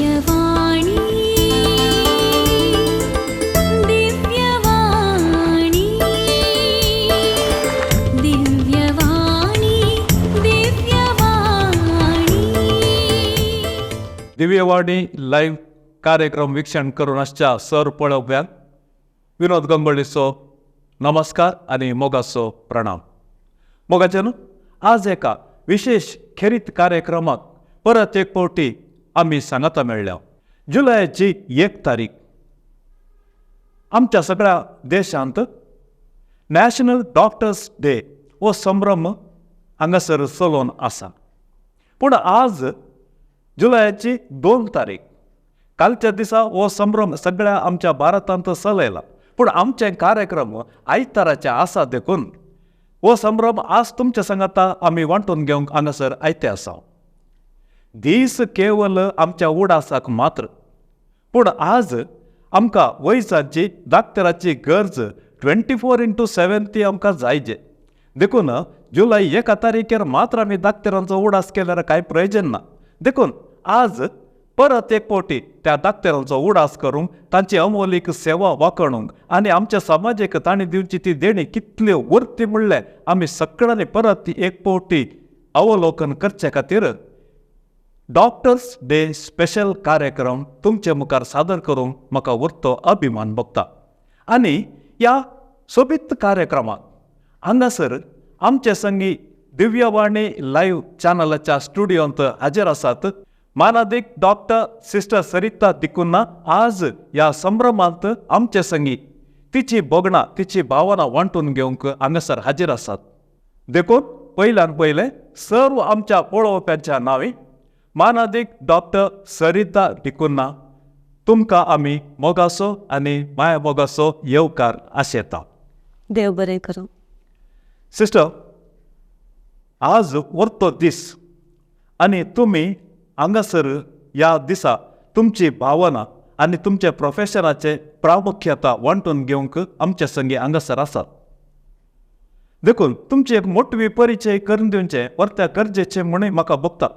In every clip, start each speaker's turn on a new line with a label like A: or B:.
A: Divyavani Divyavani Divyavani Divyavani
B: Divyavani live कार्यक्रम वीक्षण करून आसच्या सर पळोवप्यांक विनोद गंगोळेचो नमस्कार आनी मोगाचो प्रणाम. मोगाचें आज एका विशेष खेरीत कार्यक्रमाक परत एक फावटी आमी सांगाता मेळ्ळ्या. जुलयाची 1 तारीख आमच्या सगळ्या देशांत नॅशनल डॉक्टर्स डे हो संभ्रम हांगासर चलोवन आसा. पूण आज जुलयाची 2 तारीख कालच्या दिसा हो संभ्रम सगळ्या आमच्या भारतांत चलयला. पूण आमचे कार्यक्रम आयताराचे आसा देखून हो संभ्रम आज तुमच्या सांगाता आमी वांटून घेवंक हांगासर आयते आसा. दीस केवल आमच्या उडासाक मात्र, पूण आज आमकां वयसाची डाक्टराची गरज 24/7 ती आमकां जायजे. देखून जुलय 1 तारीखेर मात्र आमी डाक्टरांचो उडास केल्यार कांय प्रयोजन ना. देखून आज परत एक फावटी त्या डाक्टरांचो उडास करूंक, तांची अमोलीक सेवा वाखणूंक आनी आमच्या समाजाक तांणी दिवची ती देणी कितल्यो उरती म्हणलें आमी सगळ्यांनी परत एक फावटी अवलोकन करचे खातीर डॉक्टर्स डे स्पेशल कार्यक्रम तुमचे मुखार सादर करूंक म्हाका उरतो अभिमान भोगता. आनी ह्या सोबीत कार्यक्रमाक हांगासर आमचे संगी दिव्यवाणी लाईव्ह चॅनलाच्या स्टुडियोंत हाजीर आसात मानादीक डॉक्टर सिस्टर सरिता दिकुन्ना. आज ह्या संभ्रमांत आमचे संगी तिची बोगणा तिची भावना वांटून घेवंक हांगासर हाजीर आसात. देखून पयल्यान पयलें सर्व आमच्या पळोवप्यांच्या नांवी मानादीक डॉक्टर सरिता दिकुन्ना तुमकां आमी मोगाचो आनी माया मोगाचो येवकार आशेता.
C: देव बरें करूं.
B: सिस्टर, आज वरतो दीस आनी तुमी हांगासर ह्या दिसा तुमची भावना आनी तुमचे प्रोफेशनाचे प्रामुख्यता वांटून घेवंक आमचे संगी हांगासर आसात. देखून तुमची एक मोठवी परिचय करून दिवचे वरत्या गरजेचे म्हणून म्हाका भोगता.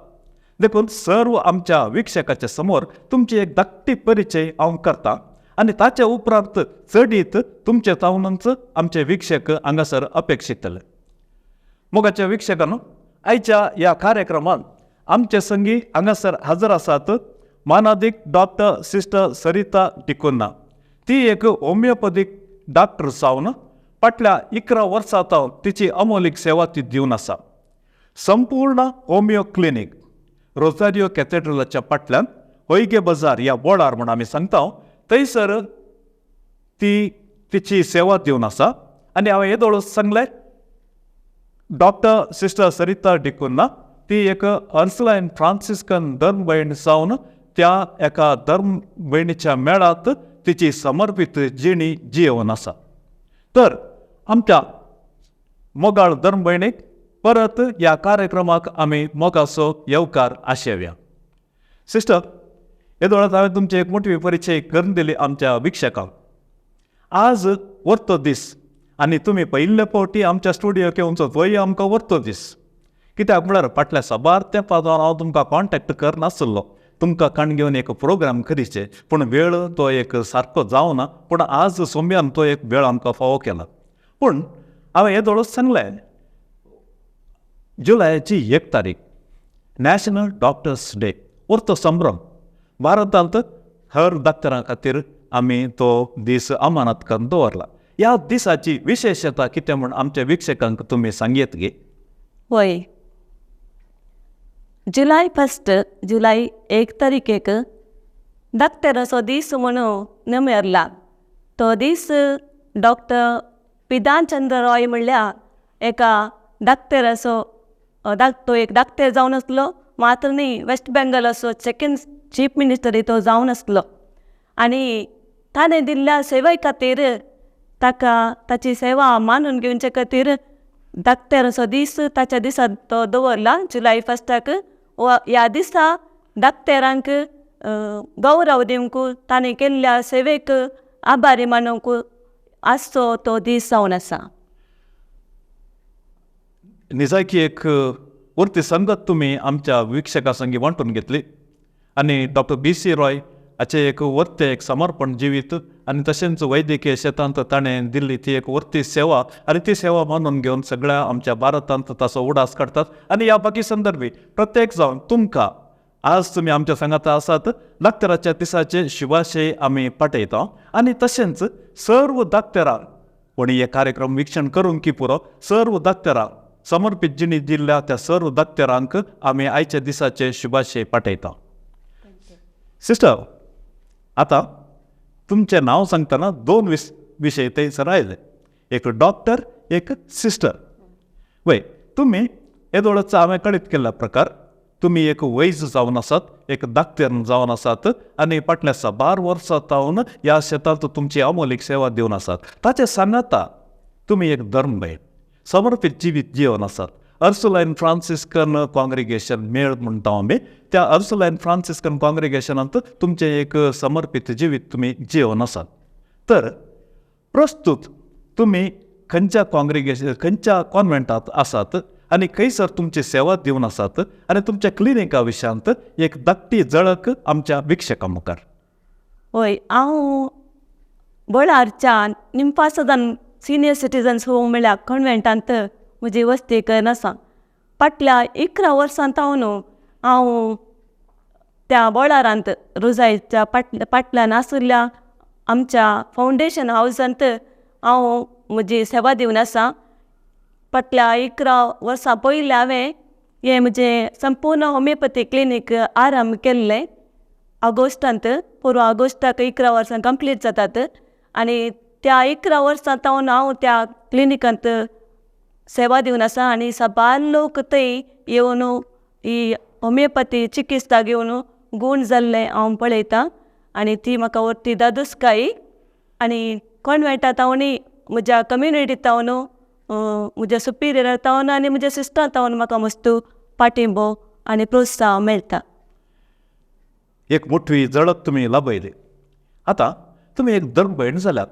B: देखून सर्व आमच्या विक्षकाच्या समोर तुमची एक धाकटी परिचय हांव करता आनी ताच्या उपरांत चडीत तुमचे तावनूच आमचे विक्षक हांगासर अपेक्षितले. मोगाच्या विक्षकांनो, आयच्या ह्या कार्यक्रमांत आमचे संगी हांगासर हजर आसात मानादीक डॉक्टर सिस्टर सरिता दिकुन्ना. ती एक होमिओपॅथीक डॉक्टर जावन फाटल्या 11 वर्सां तिची अमोलीक सेवा ती दिवन आसा. संपूर्ण होमिओ क्लिनीक रोसारियो कॅथेड्रलाच्या फाटल्यान होईगे बाजार ह्या बोर्डार म्हूण आमी सांगता थंयसर ती तिची सेवा दिवन आसा. आनी हांवें येदोळ सांगलें डॉक्टर सिस्टर सरिता दिकुन्ना ती एक अर्सलायन फ्रांसिस्कन धर्म भयण जावन त्या एका धर्म भयणीच्या मेळात तिची समर्पीत जिणी जियेवन आसा. तर आमच्या मोगाळ धर्म भयणीक परत ह्या कार्यक्रमाक आमी मोगाचो येवकार आशेवया. सिस्टर, येदोळात हांवें तुमची एक मोठी परिचय करून दिली आमच्या विक्षकांक. आज वरतो दीस आनी तुमी पयिल्ले फावटी आमच्या स्टुडियोक येवचो थंय आमकां वरतो दीस. कित्याक म्हळ्यार फाटल्या सबार तेंपार हांव तुमकां कॉन्टॅक्ट करनासलो तुमकां काण घेवन एक प्रोग्राम करीचे, पूण वेळ तो एक सारको जावना. पूण आज सोमयान तो एक वेळ आमकां फावो केला. पूण हांवें येदोळ सांगलें जुलयाची 1 तारीख नॅशनल डॉक्टर्स डे उरतो संभ्रम भारतांत हर डॉक्टरां खातीर आमी तो दीस अमानत करून दवरला. ह्या दिसाची विशेशता कितें म्हूण आमच्या विक्षकांक तुमी सांगयेत गे.
C: होय, जुलय 1 तारीखेक डॉक्टराचो दीस म्हणून नेमयरला. तो दीस डॉक्टर पिदानचंद्र रॉय म्हणल्या एका डॉक्टराचो तो एक डॉक्टर जावन आसलो. मात्र न्ही वेस्ट बेंगॉलाचो 2nd चीफ मिनिस्टर तो जावन आसलो. आनी ताणें दिल्ल्या सेवे खातीर ताका ताची सेवा मानून घेवचे खातीर डॉक्टराचो दीस ताच्या दिसा तो दवरला जुलय 1 ह्या दिसा डॉक्टरांक गौरव दिवंक ताणें केल्ल्या सेवेक आभारी मानूंक आसचो तो दीस जावन आसा.
B: निजायकी एक उरती संगत तुम्ही आमच्या वीक्षका संगी वांटून घेतली. आनी डॉक्टर BC रॉय हाचे एक वर्ते एक समर्पण जिवीत आनी तशेंच वैद्यकीय क्षेत्रांत ताणें दिल्ली ती एक वर्ती सेवा आनी ती सेवा मानून घेवन सगळ्या आमच्या भारतांत ताचो उडास काडटात. आनी ह्या बाकी संदर्भी प्रत्येक जावन तुमकां आज तुमी आमच्या सांगात आसात दाक्तराच्या दिसाचे शुभाशय आमी पाठयता. आनी तशेंच सर्व दाक्तरांक कोणी हे कार्यक्रम विक्षण करूंक की पुरो सर्व दाक्तरांक समर्पीत जिणी दिल्ल्या त्या सर्व दाक्तरांक आमी आयच्या दिसाचे शुभाशय पाठयता. सिस्टर, आतां तुमचें नांव सांगतना 2 विशय थंयसर आयले, एक डॉक्टर एक सिस्टर. वय तुमी येदोळच हांवें कळीत केल्ल्या प्रकार तुमी एक वैज जावन आसात, एक दाक्तर जावन आसात आनी फाटल्या 12 वर्सां जावन ह्या क्षेत्रांत तुमची अमोलीक सेवा दिवन आसात. ताचे सांगाता तुमी एक धर्मभयण समर्पीत जिवीत जिवन आसात. अर्सुलायन फ्रांसिस्कन कॉंग्रिगेशन मेळ म्हणटा आमी, त्या अर्सुलायन फ्रांसिस्कन कॉंग्रिगेशनांत तुमचें एक समर्पीत जिवीत तुमी जिवन आसात. तर प्रस्तुत तुमी खंयच्या कॉन्व्हेंटांत आसात आनी खंयसर तुमची सेवा दिवन आसात आनी तुमच्या क्लिनिका विशयांत एक धाकटी झळक आमच्या विक्षकां मुखार.
C: हय, हांव बळारच्या निंपा सदन सिनियर सिटीजन्स होम म्हळ्यार कॉन्व्हेंटांत म्हजी वस्ती करून आसा. फाटल्या 11 वर्सांत हांव त्या बळारांत रोजायच्या फाटल्यान आशिल्ल्या आमच्या फावंडेशन हावजांत हांव म्हजी सेवा दिवन आसा. फाटल्या 11 वर्सां पयलीं हांवें हें म्हजें संपूर्ण होमिओपॅथी क्लिनीक आरंभ केल्लें ऑगस्टांत. पुरो ऑगस्टाक 11 वर्सां कंप्लीट जातात आनी त्या 11 वर्सांत हांव त्या क्लिनिकांत सेवा दिवन आसा. आनी सबार लोक थंय येवन ही होमिओपॅथी चिकित्सा घेवन गूण जाल्ले हांव पळयतां आनी ती म्हाका व्हरती दादोसकाय. आनी कॉन्व्हेंटांत हांव न्ही म्हज्या कम्युनिटींत हांव म्हज्या सुपिरियर तावन आनी म्हज्या सिस्टर तावन म्हाका मस्त पाठिंबो आनी प्रोत्साहन मेळटा.
B: एक मोठी झळक तुमी लाभयली. आतां तुमी एक धर्मभयण जाल्यात.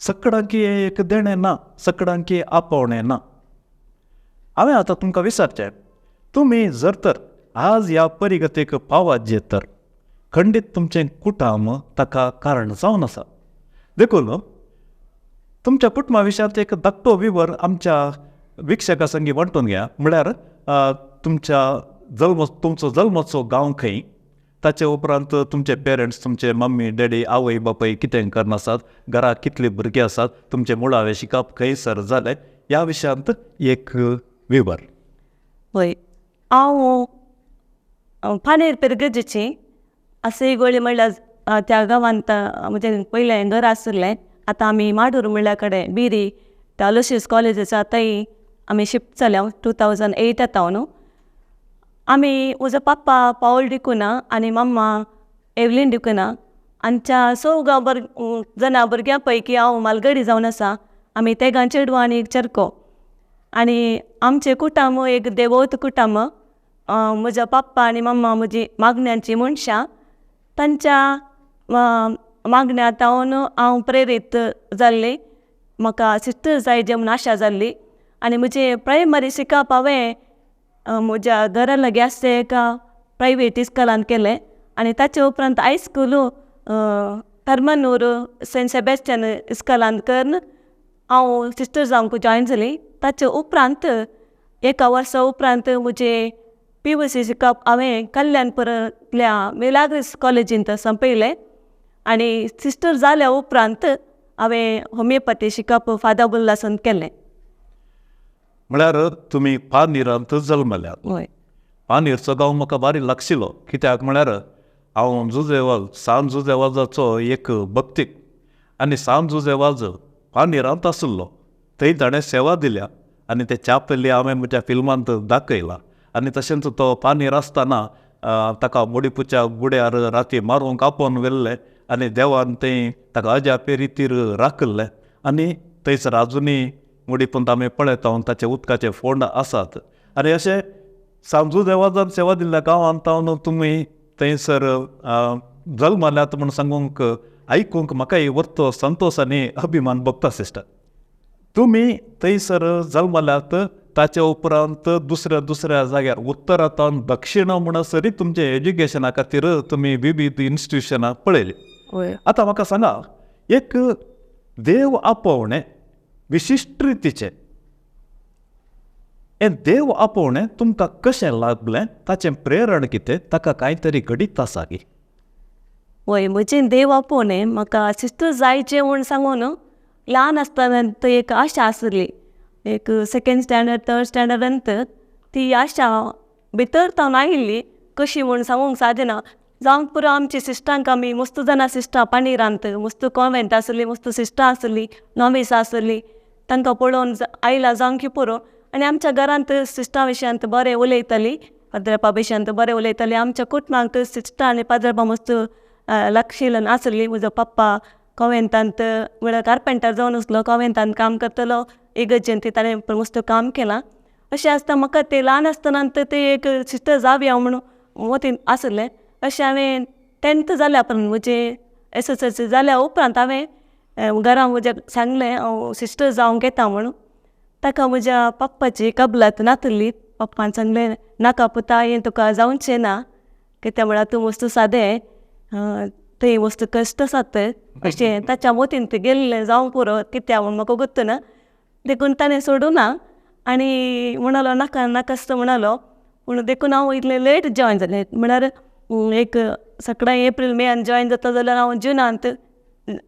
B: सगळ्यांकी एक देणें ना, सगळ्यांकी आपोवणें ना. हांवें आतां तुमकां विचारचें, तुमी जर तर आज ह्या परिगतेक पावात जे तर खंडीत तुमचें कुटुंब ताका कारण जावन आसा. देखून तुमच्या कुटुंबा विशयांत एक धाकटो विवर आमच्या विक्षका संगी वांटून घ्या. म्हळ्यार तुमचो जल्माचो गांव खंय, ताचे उपरांत तुमचे पेरंट्स, तुमचे मम्मी डॅडी आवय बापाय कितें करनासात, घरांत कितले भुरगे आसात, तुमचें मुळावें शिकप खंयसर जालें, ह्या विशयांत एक विवर.
C: हय, हांव फानेर पेरगजेची असे गोळी म्हणल्यार त्या गांवांत म्हणजे पयलें घर आशिल्लें. आतां आमी माडूर म्हणल्या कडेन बिरी त्या लोशियस कॉलेज आसा थंय आमी शिफ्ट जाल्या 2008 न्हू. आमी म्हजो पाप्पा पावल डिकुना आनी मम्मा एवलीन डिकुना. आमच्या 6 जाणां भुरग्यां पैकी हांव मालगडी जावन आसा. आमी तेगां चेडवां आनी एक चेडको. आनी आमचें कुटुंब एक देवोत कुटुंब. म्हज्या पाप्पा आनी मम्मा म्हजी मागण्यांची मनशां. तांच्या मागण्या तावन हांव प्रेरीत जाल्ली. म्हाका सिस्टर जाय जे म्हूण आशा जाल्ली. आनी म्हजें प्रायमरी शिकप हांवें म्हज्या घरा लागीं आसता एका प्रायवेट इस्कॉलांत केलें. आनी ताचे उपरांत हायस्कूल थर्मनूर सेंट सेबेस्टियन इस्कॉलांत करून हांव सिस्टर जावंक जॉयन जाली. ताचे उपरांत 1 वर्सा उपरांत म्हजें PUC शिकप हांवें कल्याणपुरांतल्या मिलाग्रिस कॉलेजींत संपयलें. आनी सिस्टर जाल्या उपरांत हांवें होमिओपॅथी शिकप फादाबुल्लासून केलें.
B: म्हळ्यार तुमी पानीरांत जल्मल्यात.
C: हय,
B: पानीरचो गांव म्हाका बारी लागशिल्लो. कित्याक म्हळ्यार हांव सांत जुजेवाजाचो एक भक्तीक आनी सांत जुजेवाज पानीरांत आशिल्लो. थंय ताणें सेवा दिल्या आनी ते चापेली हांवें म्हज्या फिल्मांत दाखयला. आनी तशेंच तो पानीर आसतना ताका मोडीपूच्या गुड्यार राती मारूंक आपोवन व्हेल्लें आनी देवान थंय ताका अजापे रितीर राखल्लें. आनी थंयसर आजुनी मोडीपूंत आमी पळयता ताचे उदकाचे फोंड आसात. आनी अशें सांजू देवाजान सेवा दिल्ल्या गांवांत तुमी थंयसर जल्मल्यात म्हूण सांगूंक आयकूंक म्हाकाय वरतो संतोश आनी अभिमान भोगता सिस्टर. तुमी थंयसर जल्मल्यात ताचे उपरांत दुसऱ्या जाग्यार उत्तरांतल्यान दक्षिण म्हणसरी तुमचे एज्युकेशना खातीर तुमी विविध इन्स्टिट्युशनां पळयली. आतां म्हाका सांगा, एक देव आपोवणें विशिश्ट रितीचें, हें देव आपोवणें तुमकां कशें लागलें, ताचें प्रेरण कितें, ताका कांय तरी घडीत आसा की?
C: वय म्हजें देव आपोवणें म्हाका सिस्टर जायचें म्हूण सांगून ल्हान आसतना एक आशा आसली. एक सेकेंड स्टँडर्ड थर्ड स्टँडर्डांत ती आशा भितर जावन आयिल्ली. कशी म्हूण सांगूंक सादिना. जावंक पुरो आमची सिस्टरांक आमी मस्त जाणां सिस्टरां पाणीरांत मस्त कॉन्वेंट आसली, मस्त सिस्टरां आसली, नॉवीस आसली. तांकां पळोवन आयला जावंक पुरो. आनी आमच्या घरांत सिस्टरां विशयांत बरें उलयतालीं, पाद्रपा विशयांत बरें उलयतालीं. आमच्या कुटुंबांक सिस्टरां आनी पाद्रपा मस्त लागशिल्लो आसली. म्हजो पप्पा कॉन्वेंटांत म्हळ्यार कार्पेंटर जावन आसलो, कॉन्वेंटांत काम करतलो, इगर्जेंत ताणें मस्त काम केलां. अशें आसता म्हाका ते ल्हान आसतना ते एक सिस्टर जावया म्हणून वतीन आसलें. अशें हांवें 10th जाल्या उपरांत म्हजें SSLC जाल्या उपरांत हांवें घरा म्हज्या सांगलें हांव सिस्टर जावंक येता म्हणून. ताका म्हज्या पप्पाची कबलात नासली. पप्पान सांगलें नाका पुता, हें तुका जावचें ना, कित्याक म्हळ्यार तूं मस्त सादें, थंय मस्त कश्ट आसात अशें. ताच्या मतीन तें गेल्लें जावंक पुरो, कित्याक म्हूण म्हाका गुर्त ना. देखून ताणें सोडूं ना आनी म्हणलो नाका नाकास्त म्हणलो. पूण देखून हांव इतलें लेट जॉयन जालें. म्हळ्यार एक 17 एप्रील मेन जॉयन जाता जाल्यार हांव जुनांत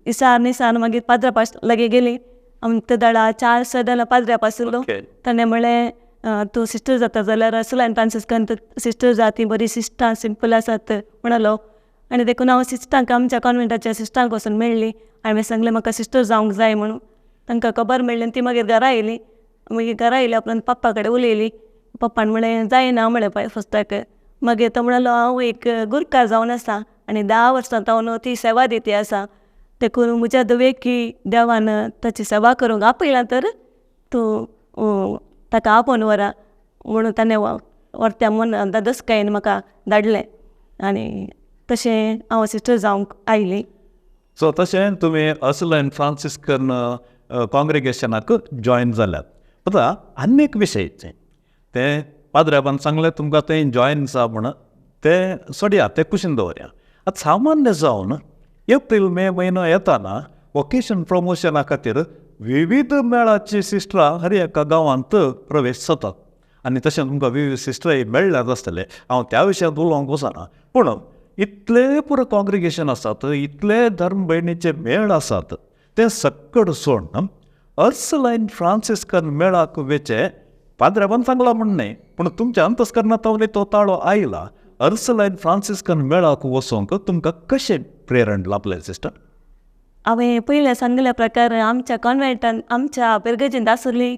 C: इसार निसार मागीर पाद्रपा लागीं गेली. आमकां दडा 4 सदां पाद्रपा आसलो. ताणें म्हणलें तूं सिस्टर जाता जाल्यार सेंट फ्रांसिस्कान सिस्टर जा, ती बरी सिस्टां सिंपल आसात म्हणलो. आनी देखून हांव सिस्टरांक आमच्या कॉन्वेंटाच्या सिस्टरांक वचून मेळ्ळी. हांवें सांगलें म्हाका सिस्टर जावंक जाय म्हणून. तांकां खबर मेळ्ळी आनी ती मागीर घरा येयली. मागीर घरा येयल्या उपरांत पप्पा कडेन उलयली. पप्पान म्हणलें जायना म्हणलें फस्टाक. मागीर तो म्हणलो हांव एक गुरकार जावन आसा आनी 10 वर्सां जावन ती सेवा दिती आसा. देखून म्हज्या धुवेक की देवान ताची सेवा करूंक आपयलां तर तूं ताका आपोवन व्हरा म्हणून ताणें व्हरत्या म्हूण दसकायेन म्हाका धाडलें. आनी तशें हांव सिस्टर जावंक आयली.
B: सो तशें तुमी सेंट फ्रांसिस्कन कॉंग्रेगेशनाक जॉयन जाल्यात. आतां आनी एक विशय तें पाद्रबान सांगलें तुमकां थंय जॉयन जा म्हण, तें सोडया, तें कुशीन दवरया. आतां सामान्य जावन एप्रील मे म्हयनो येताना वोकेशन प्रमोशना खातीर विविध मेळाची सिस्टरां हर एका गांवांत प्रवेश जातात. आनी तशें तुमकां विविध सिस्टरां मेळ्ळ्यात आसतले. हांव त्या विशयांत उलोवंक वचना. पूण इतले पुरो कॉंग्रेगेशन आसात, इतले धर्म भयणीचे मेळ आसात, ते सक्कड सोडून सेंट फ्रांसिस्कन मेळाक वेचे पाद्रबान सांगला म्हण न्ही, पूण तुमच्या अंतस्करणांतवले तो ताळो आयला. सेंट फ्रांसिस्कन मेळाक वचोंक तुमकां कशें प्रेरण लाभलें सिस्टर?
C: हांवें पयलें सांगल्या प्रकार आमच्या कॉन्वेंटान आमच्या पिरगेजींत आसली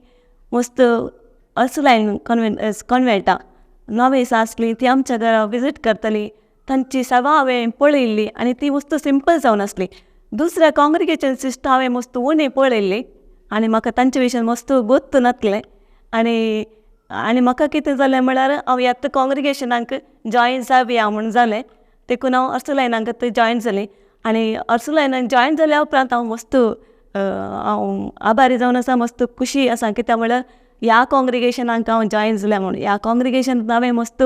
C: मस्त अर्सलायन कॉन्वेंटां नॉवेस आसली. ती आमच्या घरा विजीट करताली. तांची सेवा हांवें पळयल्ली आनी ती मस्त सिंपल जावन आसली. दुसऱ्या कॉंग्रेगेशन सिस्टर हांवें मस्त उणी पळयल्ली आनी म्हाका तांचे विशयान मस्त गुर्त नासलें. आनी म्हाका कितें जालें म्हळ्यार हांव ह्यात कॉंग्रेगेशनाक जॉयन जावया म्हूण जालें. देखून हांव अर्सलायनाक जॉयन जालें. आनी अर्सलायनाक जॉयन जाल्या उपरांत हांव मस्त हांव आभारी जावन आसा, मस्त खुशी आसा. कित्याक म्हळ्यार ह्या कॉंग्रेगेशनाक हांव जॉयन जाल्या म्हणून. ह्या कॉंग्रेगेशनांत हांवें मस्त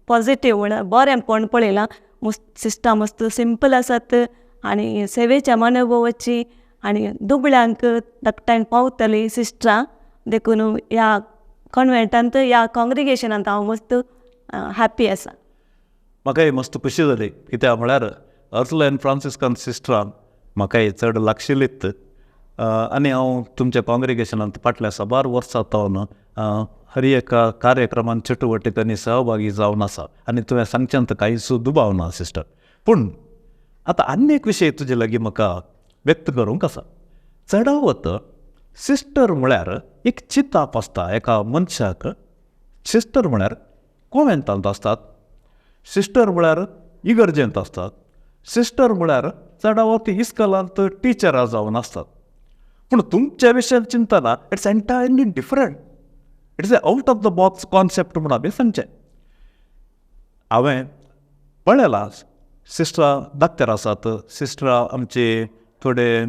C: पॉजिटीव म्हळ्यार बरेंपण पळयलां. मस्त सिस्टरां मस्त सिंपल आसात आनी सेवेच्या मनोभावाची आनी दुबळ्यांक धाकट्यांक पावतली सिस्टरां. देखून ह्या कॉन्वेंटांत ह्या कॉंग्रेगेशनांत हांव मस्त हॅप्पी आसा.
B: म्हाकाय मस्त खुशी जाली. कित्याक म्हळ्यार सेंट फ्रांसिस्कन सिस्टरान म्हाकाय चड लागशिल्लीत. आनी हांव तुमच्या कॉंग्रेगेशनांत फाटल्या साबार वर्सां जावन हर एका कार्यक्रमान चटवटिकांनी सहभागी जावन आसा. आनी तुवें सांगच्यांत कांयच दुबाव ना सिस्टर. पूण आतां आनी एक विशय तुजे लागीं म्हाका व्यक्त करूंक आसा. चडावत सिस्टर म्हळ्यार एक चिताप आसता एका मनशाक. सिस्टर म्हळ्यार कॉन्वेंटांत आसतात, सिस्टर म्हळ्यार इगर्जेंत आसतात, सिस्टर म्हळ्यार चडावत इस्कॉलांत टिचरां जावन आसतात. पूण तुमच्या विशयान चिंतना it's entirely different. It's a out of the box concept म्हूण हांवें सांगचें. हांवें पळयलां सिस्टरां दाक्तर आसात, सिस्टरां आमचे थोडे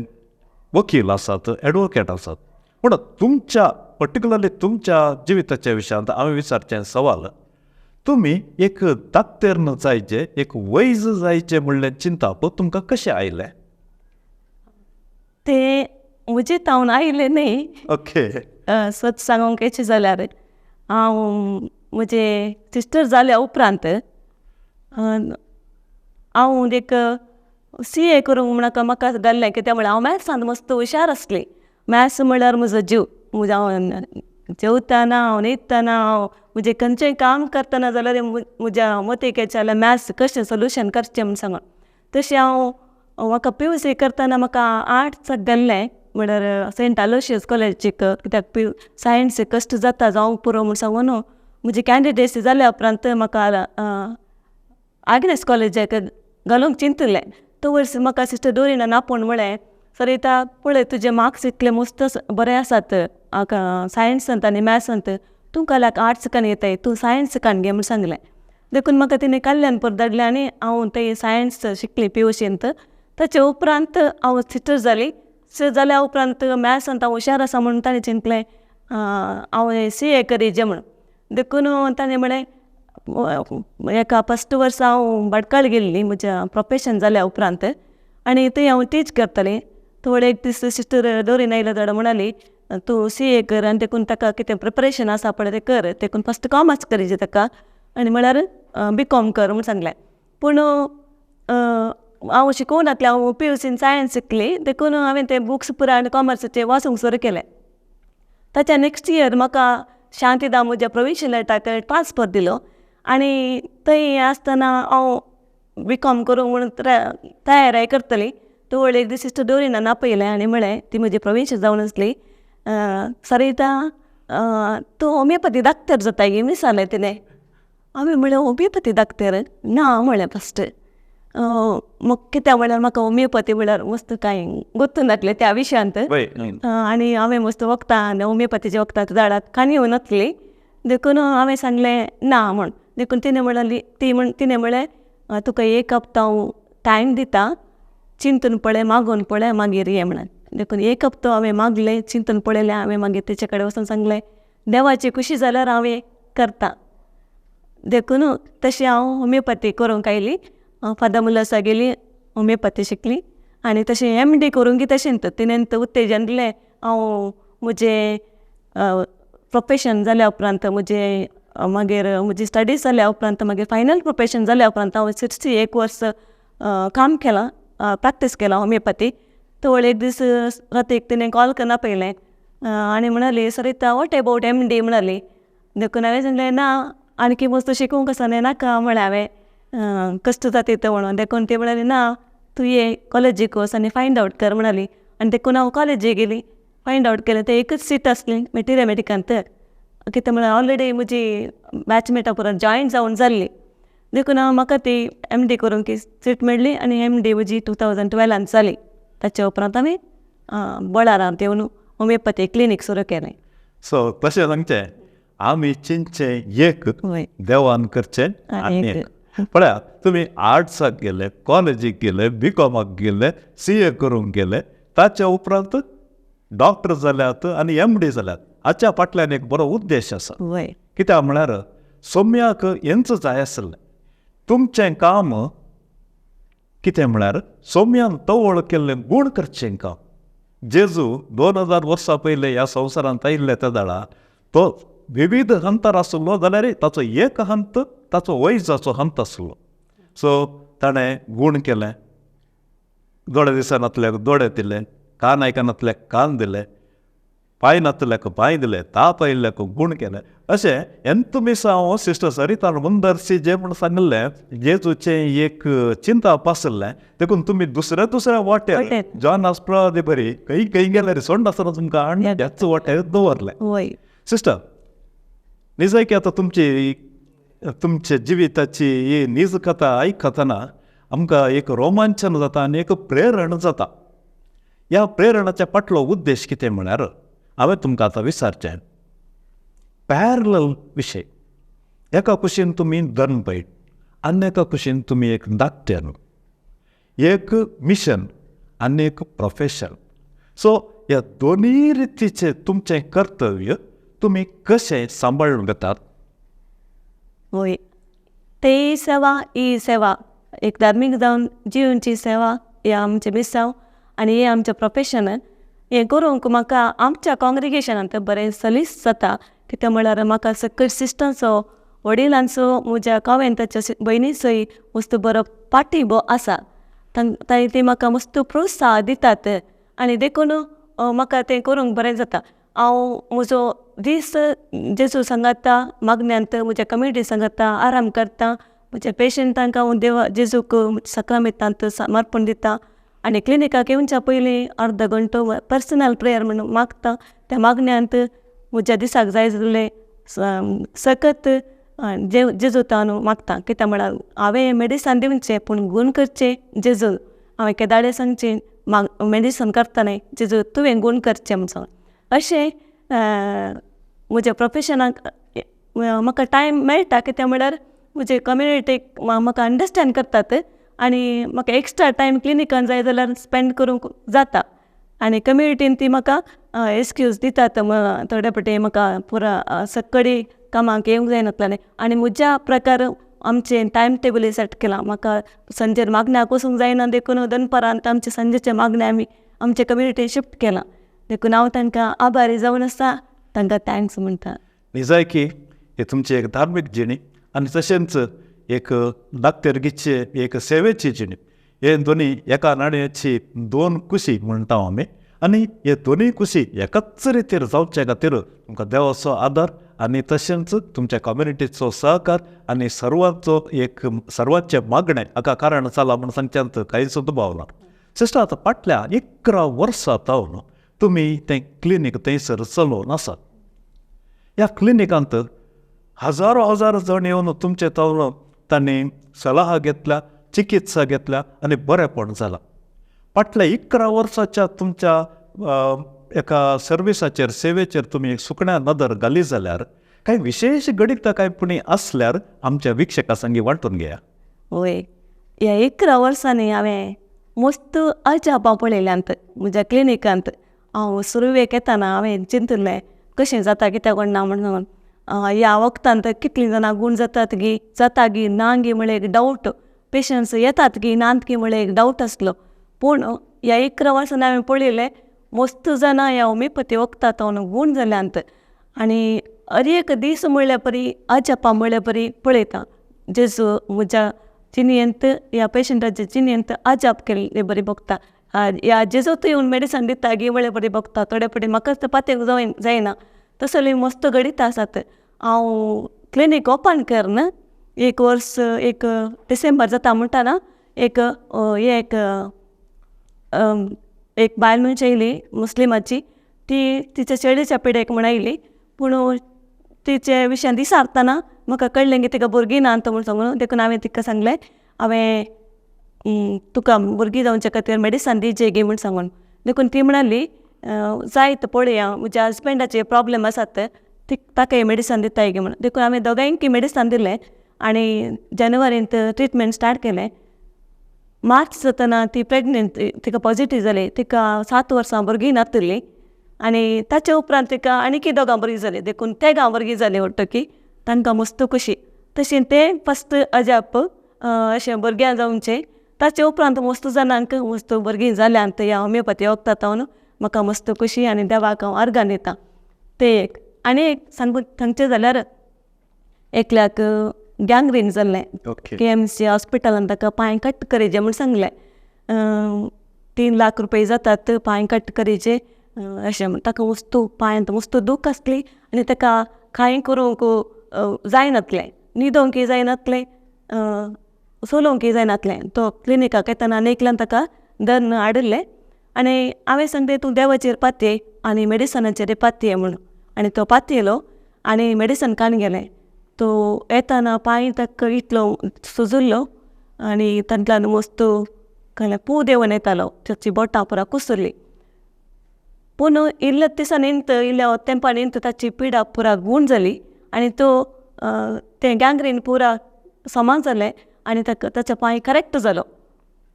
B: वकील आसात, एडवोकेट आसात. पूण तुमच्या पर्टिक्युलरली तुमच्या जिविताच्या विशयांत हांवें विचारचें सवाल, तुमी एक दाक्तेर जायचे, एक वैज जायचे म्हणलें चिंतप तुमकां कशें आयलें?
C: ते म्हजे तावन आयलें न्ही.
B: ओके.
C: स्वत सांगूंक येचें जाल्यार हांव म्हजे सिस्टर जाल्या उपरांत हांव एक CA करूंक म्हाका जाल्लें, कित्याक म्हळ्यार हांव मॅथ्सांत मस्त हुशार आसली. मॅथ्स म्हळ्यार म्हजो जीव. हांव जेवतना, हांव न्हिदतना, हांव म्हजें खंयचेंय काम करतना जाल्यार म्हज्या मतीक येचें जाल्यार मॅथ्स कशें सोल्युशन करचें म्हूण सांगून. तशें म्हाका PUC करतना म्हाका आर्ट्साक गेल्लें, म्हळ्यार सेंट अलोशियस कॉलेजीक, कित्याक सायन्स कश्ट जाता जावंक पुरो म्हूण सांगून म्हजी कॅन्डिडेसी जाल्या उपरांत म्हाका आग्नेस कॉलेजाक घालूंक चिंतलें. तोवर म्हाका सिस्टर डोरिनान आपोवन म्हळें, सरिता पळय तुजे मार्क्स इतले मस्त बरे आसात सायन्सांत आनी मॅथ्सांत, तुमकां आर्ट्साकान येताय, तूं सायन्साकान घे म्हूण सांगलें. देखून म्हाका तिणें कल्याणपूर धाडलें आनी हांव थंय सायन्स शिकली PUCंत. ताचे उपरांत हांव सिस्टर जाली. जाल्या उपरांत मॅथ्सांत हांव हुशार आसा म्हणून ताणें चिंतलें हांव CA करीचें म्हूण. देखून ताणें म्हळें, एका फस्ट वर्सा हांव भाटकाळ गेल्ली म्हज्या प्रोफेशन जाल्या उपरांत, आनी थंय हांव टीच करतालें. थोडे एक दीस सिस्टर डोरीन आयल्या धाड म्हणाली, तूं CA कर आनी देखून ताका कितें प्रिपरेशन आसा पळय तें कर, देखून फस्ट कॉमर्स करीचें ताका, आनी म्हळ्यार BCom कर म्हूण सांगलें. पूण हांव शिकूंक नातलें, हांव PUCन सायन्स शिकली. देखून हांवें ते बुक्स पुराय कॉमर्साचे वाचूंक सुरू केलें. ताच्या नेक्स्ट इयर म्हाका शांतीदा म्हज्या प्रोविशनल ट्रान्सफर दिलो, आनी थंय आसतना हांव BCom करूंक म्हणून तयारी करतली. तो एक दीस सिस्टर डोरिनान आपयलें आनी म्हळें, ती म्हजी प्रोविन्शन जावन आसली, सरिता तूं होमिओपॅथी दाक्तर जाता गे विचारलें तिणें. हांवें म्हळें होमिओपॅथी दाक्तर ना म्हळें फस्ट. मग कित्याक म्हळ्यार म्हाका होमिओपॅथी म्हळ्यार मस्त कांय गोत्तून नासलें त्या विशयांत, आनी हांवें मस्त वखदां होमिओपॅथीच्या वखदां झाडाक काणी येवं नासली. देखून हांवें सांगलें ना म्हूण. देखून तिणें म्हणाली तिणें म्हळें, तुका एक हप्तो हांव टायम दिता, चिंतून पळय, मागून पळय, मागीर ये म्हणून. देखून एक हप्तो हांवें मागलें, चिंतून पळयलें. हांवें मागीर तेचे कडेन वचून सांगलें, देवाची खुशी जाल्यार हांवें करतां. देखून तशें हांव होमिओपॅथी करूंक आयली. फादर मुलासा गेली, होमिओपॅथी शिकली, आनी तशें MD करूंक तशेंच तिणें उत्तेजन दिलें. हांव म्हजें प्रोफेशन जाल्या उपरांत मागीर म्हजी स्टडीज जाल्या उपरांत मागीर फायनल प्रोफेशन जाल्या उपरांत हांव 61 वर्स काम केलां, प्रॅक्टीस केलां होमिओपॅथी. तो एक दीस रातीक तिणें कॉल करून आपयलें आनी म्हणाली, सरिता वॉट अबावट MD म्हणाली. देखून हांवें सांगलें ना, आणकी मस्त शिकूंक आसा न्ही नाका म्हळें हांवें, कश्ट जाता तो म्हणून. देखून ती म्हणाली ना, तूं ये कॉलेजीक वच आनी फायंड आवट कर म्हणाली. आनी देखून हांव कॉलेजीक गेली, फायंड आवट केलें. तें एकच सीट आसली मॅटिरियमॅटिकांत, कितें म्हळ्यार ऑलरेडी म्हजी बॅचमेटा परत जॉयन जावन जाल्ली. देखून म्हाका ती MD करूंक सीट मेळ्ळी आनी MD म्हजी 2012 जाली. ताच्या उपरांत हांवें बोळारांत येवन होमिओपॅथी क्लिनीक सुरू केलें.
B: सो तशें सांगचें, आमी चिंतचें एक, देवान करचें आनी एक. पळया, तुमी आर्ट्साक गेले, कॉलेजीक गेले, BComक गेले, CA करूंक गेले, ताच्या उपरांत डॉक्टर जाल्यात आनी MD जाल्यात. हाच्या फाटल्यान एक बरो उद्देश आसा. कित्याक म्हळ्यार सोम्याक हेंच जाय आसलें. तुमचें काम कितें म्हळ्यार सोम्यान तवळ केल्लें गूण करचें काम. जेजू 2000 वर्सां पयले ह्या संवसारांत आयिल्ले त्या दाळा तो विविध हंतार आसलो, जाल्यार ताचो एक हंत ताचो वैजाचो हंत आसलो. सो ताणें गूण केलें, दोळे दिसनातल्याक दोळे दिले, कान आयकनातल्याक कान दिले, पांय नातल्याक पांय दिले, ताप आयिल्ल्याक गूण केले. अशें एंतुमीस हांव सिस्टर सरितान मुंदरशी जे म्हूण सांगलें, जेजूचें एक चिंतप आसलें. देखून तुमी दुसऱ्या वाटेर जॉन आस्प्रदी बरी खंय गेल्यार सोंड आसतना तुमकां आनी ह्याच वाटेर दवरलें. सिस्टर, निजय की आतां तुमचे जिविताची ही नीज कथा आयकतना आमकां एक रोमांचन जाता आनी एक प्रेरण जाता. ह्या प्रेरणाच्या फाटलो उद्देश कितें म्हळ्यार हांवें तुमकां आतां विचारचें, पॅरलल विशय. एका कुशीन तुमी धर्मपैठ, आनी एका कुशीन तुमी एक दाक्टर, एक मिशन आनी एक प्रोफेशन. सो ह्या दोन्ही रितीचे तुमचें कर्तव्य तुमी कशें सांबाळून घेतात?
C: होय, ते सेवा ही सेवा एक धार्मीक जावन जिवनची सेवा हे आमचें मिसांव आनी हे आमचें प्रोफेशन हें करूंक म्हाका आमच्या कॉंग्रिगेशनांत बरें सलीस जाता. कित्याक म्हळ्यार म्हाका सकयल सिस्टर्सो वडिलांचो म्हज्या कांवेंताच्या भयणीचोय मस्त बरो पाठिंबो आसा. तांय ते म्हाका मस्त प्रोत्साह दितात आनी देखून म्हाका तें करूंक बरें जाता. हांव म्हजो दीस जेजू सांगाता मागण्यांत म्हज्या कम्युनिटी सांगाता आराम करता. म्हज्या पेशंटांक हांव जेजूक सक्रामेंतांत समर्पण दिता आनी क्लिनिकाक येवच्या पयलीं अर्द घंटो पर्सनल प्रेयर म्हणून मागता. त्या मागण्यांत म्हज्या दिसाक जाय जाल्लें सकत जेजूत हांव मागता. कित्याक म्हळ्यार हांवें मेडिसन दिवचें पूण गूण करचें जेजू. हांवें केदाडे सांगचें मेडिसन करतना जेजू तुवें गूण करचें म्हणून. अशें म्हज्या प्रोफेशनाक म्हाका टायम मेळटा. कित्याक म्हळ्यार म्हजे कम्युनिटीक म्हाका अंडरस्टँड करतात आनी म्हाका एक्स्ट्रा टायम क्लिनिकान जाय जाल्यार स्पेंड करूंक जाता. आनी कम्युनिटीन ती म्हाका एक्सक्यूज दितात थोडे फावटी म्हाका पुरा सक्कडी कामाक येवंक जायनासलें आनी म्हज्या प्रकार आमचें टायम टेबल सेट केलां. म्हाका संजेर मागण्याक वचूंक जायना देखून दनपारांत आमचे संजेचे मागणे आमी आमचे कम्युनिटीन शिफ्ट केलां. देखून हांव तांकां आभारी जावन आसा, तांकां थँक्स म्हणटा.
B: निजाय की हे तुमची एक धार्मीक जिणी आनी तशेंच एक डाक्टरगीचे एक सेवेची जिणी, हे दोनी एका नाण्याची दोन कुशी म्हणटा आमी. आनी हे दोनूय कुशी एकाच रितीर जावचे खातीर तुमकां देवाचो आदार आनी तशेंच तुमच्या कम्युनिटीचो सहकार आनी सर्वांचे मागणे हाका कारण जाला म्हूण सांगच्यांत कांय सुद्दां भावना. सिस्टर, आतां फाटल्या 11 वर्सां जावन तुमी तें क्लिनीक थंयसर चलोवन आसात. ह्या क्लिनिकांत हजार जण येवन तुमचे तांणी सलाह घेतल्या, चिकित्सा घेतल्या आनी बरेंपण जालां. फाटल्या 11 वर्साच्या तुमच्या एका सर्विसाचेर सेवेचेर तुमी सुकण्या नदर घाली जाल्यार कांय विशेश गणित कांयपणी आसल्यार आमच्या विक्षका संगी वांटून घेया.
C: होय, ह्या 11 वर्सांनी हांवें मस्त अजापां पळयल्यांत म्हज्या क्लिनिकांत. हांव सुरवेक येताना हांवें चिंतलें कशें जाता कित्याक ना म्हणून. ह्या वखतांत कितलीं जाणां गूण जातात जाता गी ना गी म्हळ्यार एक डावट, पेशंट्स येतात गी नात गी म्हळ्यार एक डावट आसलो. पूण ह्या 11 वर्सांनी हांवें पळयलें मस्त जाणां ह्या होमिओपॅथी वखदांत गूण जाल्यांत. आनी हर एक दीस म्हणल्या परी अजापां म्हणल्या परी पळयता. जेजू म्हज्या जिणेंत ह्या पेशंटाच्या जिणेंत अजाप केल्ले बरी बघता. ह्या जेजूत येवन मेडिसन दिता गी म्हळ्यार बरी बघता. थोडे फावटी म्हाकाच पातयेक जायना तसली मस्त गणित आसात. हांव क्लिनीक ओपन करना एक वर्स एक डिसेंबर जाता म्हणटाना एक बायल मनशां येयली मुस्लिमाची. ती तिच्या चेडीच्या पिडेक म्हण आयली. पूण तिचे विशयान दिसारतना म्हाका कळ्ळें की तिका भुरगीं नात म्हूण सांगून. देखून हांवें तिका सांगलें हांवें तुका भुरगीं जावचे खातीर मेडिसन दिवचें गे म्हूण सांगून. देखून ती म्हणाली जायत पळया म्हज्या हजबंडाचे प्रॉब्लेम आसात ताका मेडिसन दिताय गे म्हणून. देखून हांवें दोगांयकी मेडिसन दिलें आनी जानेवारींत ट्रिटमेंट स्टार्ट केलें. मार्च जातना ती प्रेग्नंट, तिका पॉझिटीव जाली. तिका 7 वर्सां भुरगीं नासली आनी ताचे उपरांत तिका आनीक 2 भुरगीं जालीं. देखून ते भुरगीं जालीं व्हडटकी तांकां मस्त खुशी. तशें तें फस्ट अजाप अशें भुरग्यां जावचें. ताचे उपरांत मस्त जाणांक मस्त भुरगीं जाल्यांत ह्या होमिओपॅथी वखदांत म्हाका मस्त खुशी आनी देवाक हांव अर्गां दितां. तें एक. आनी एक सांगचें जाल्यार एकल्याक गँग्रीन जाल्लें. KMC हॉस्पिटलान ताका पांय कट करेचे म्हूण सांगलें. 3 लाख रुपया जातात पांय कट करेचे अशें म्हूण. ताका मस्त पांयांत मस्त दूख आसली आनी ताका कांय करूंक जायनासलें, न्हिदोंकय जायनासलें, चलोवंकय जायनासलें. तो क्लिनिकाक येताना नेकल्यान ताका धरून हाडिल्लें आनी हांवें सांगलें तूं देवाचेर पातये आनी मेडिसनाचेर पातये म्हणून. आनी तो पातयेलो आनी मेडिसन कान गेलें. तो येताना पांय ताका इतलो सुजिल्लो आनी तांतल्यान मस्त काय पू देंवन येतालो. ताची बोटां पुरा कुसरली. पूण इल्ल्या दिसांनींत इल्ल्या तेंपानींत ताची पिडा पुरा गूण जाली आनी तो तें गँग्रीन पुरा समान जालें आनी ताका ताचो पांय करेक्ट जालो.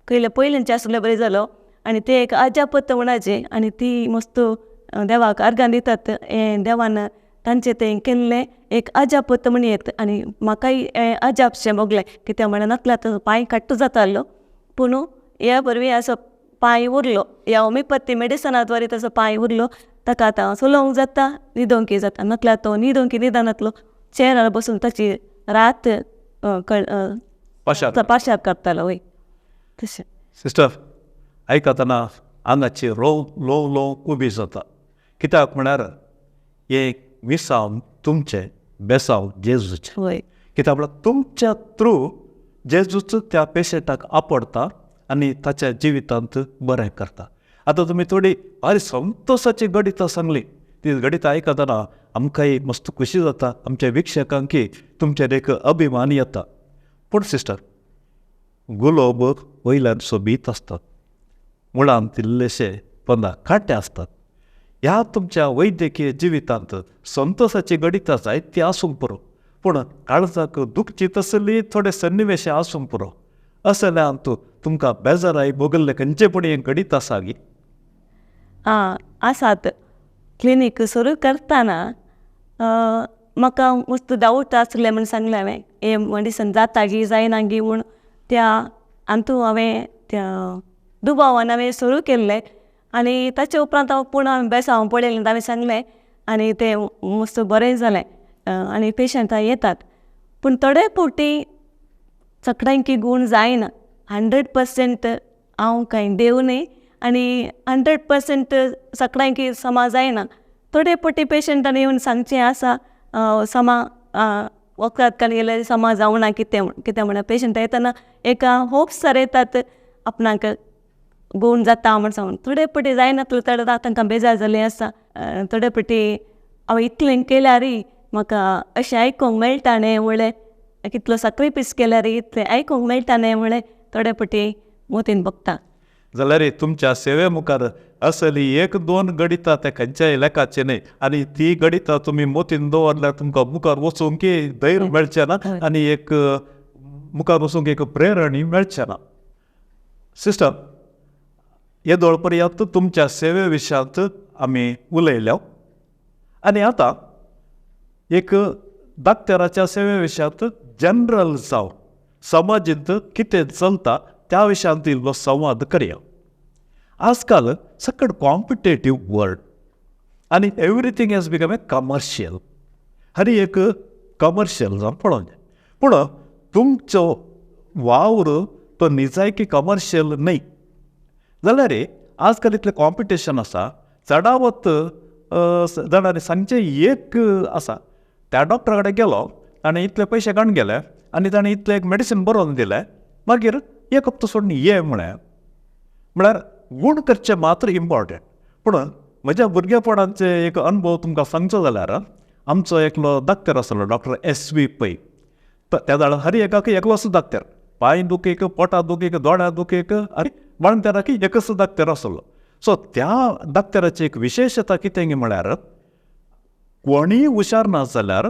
C: पयलींचे आसले बरें जालो आनी ते एक अजापत म्हणाचे आनी ती मस्त देवाक अर्गां दितात. हें देवान तांचे तें केल्लें एक अजापत म्हण येत. आनी म्हाकाय अजापशें मोगलें कित्याक म्हणल्यार नातला तो पांय काट्ट जातालो, पूण ह्या परवीं असो पांय उरलो. ह्या होमिओपॅथी मेडिसना द्वारे तसो पांय उरलो. ताका आतां चलोवंक जाता, न्हिदोंकय जाता. नातल्या तो न्हिदोंकय न्हिदनातलो, चेअरार बसून ताची रात पाशार करतालो. वय तशें.
B: सिस्टर, आयकतना आंगाची लो उबी जाता. कित्याक म्हळ्यार एक विसाव तुमचें, बेसाव जेजूचें.
C: वय
B: कित्याक म्हळ्यार तुमच्या थ्रू जेजूच त्या पेशंटाक आपडता आनी ताच्या जिवितांत बरें करता. आतां तुमी थोडी भारी संतोशाची गणितां सांगली. ती गणितां आयकतना आमकांय मस्त खुशी जाता, आमच्या विक्षकांकय तुमचेर एक अभिमान येता. पूण सिस्टर, गुलाब वयल्यान सोबीत आसतात, मुळान तिल्लेशे पंदा कांटे आसतात. ह्या तुमच्या वैद्यकीय जिवितांत संतोशाची गणितां जायती आसूंक पुरो, पूण काळजाक दुखची तसली थोडे सन्निवेश आसूंक पुरो. असल्यान तुमकां बेजाराय भोगल्ले खंयचे पूण एक गणित आसा गी?
C: आसात. क्लिनीक सुरू करतना म्हाका मस्त डावट आसले म्हण सांगलें हांवें. हे मेडिसन जाता गी जायना गी म्हूण. त्या हातूंत हांवें त्या दुबावान हांवें सुरू केल्लें आनी ताचे उपरांत पूण हांवें बेसांव पळयलें हांवें सांगलें आनी तें मस्त बरें जालें. आनी पेशंटां येतात. पूण थोडे फावटी सगळ्यांकी गूण जायना. 100% हांव कांय देव न्ही आनी 100% सगळ्यांकी समा जायना. थोडे फावटी पेशंटान येवन सांगचें आसा समा वखदांत गेल्यार समा जावना कितें म्हणल्यार पेशंटां येतना एक होप्स येतात आपणाक गूण जाता म्हण सांगून. थोडे फावटी जायना तांकां बेजार जालें आसा. थोडे फावटी हांवें इतलें केल्यारय म्हाका अशें आयकूंक मेळटा न्ही म्हणलें, कितलो सॅक्रिफायस केल्यार इतलें आयकूंक मेळटा न्ही म्हणलें थोडे फावटी मोतीन बगता.
B: जाल्यार तुमच्या सेवे मुखार असली 1-2 गणितां ते खंयच्याय लेखाचे न्ही, आनी ती गणितां तुमी मोतीन दवरल्यार तुमकां मुखार वचूंक धैर्य मेळचें ना आनी एक मुखार वचूंक एक प्रेरणी मेळचें ना. सिस्टर, येदोळ पर्यंत तुमच्या सेवे विशयांत आमी उलयल्या आनी आतां एक दाक्तराच्या सेवे विशयांत जनरल जावन समाजींत कितें चलता त्या विशयांत इल्लो संवाद करया. आजकाल सकट कॉम्पिटेटीव वर्ल्ड आनी everything has become a commercial. Hari एक कमर्शियल जावन पळोवचें. पूण तुमचो वावर तो निजायकी कमर्शियल न्ही. जाल्यार आजकाल इतलें कॉम्पिटिशन आसा. चडावत जाणांनी सांगचें एक आसा. त्या डॉक्टरा कडेन गेलो आनी इतले पयशे काडून गेले आनी ताणें इतलें एक मेडिसीन बरोवन दिलें, मागीर एक हप्तो सोडून ये म्हळ्यार गूण करचें मात्र इम्पॉर्टंट. पूण म्हज्या भुरगेपणाचे एक अनुभव तुमकां सांगचो जाल्यार आमचो एकलो दाक्तर आसलो डॉक्टर SV पै. त्या दाळ हर एकाक एकलोच दाक्तर. पांय दुखेक, पोटा दुखेक, दोळ्या दुखेक आनी बाळंतेराक एकच दाक्तर आसलो. सो त्या दाक्तराची एक विशेशता कितें म्हळ्यार कोणीय हुशार ना जाल्यार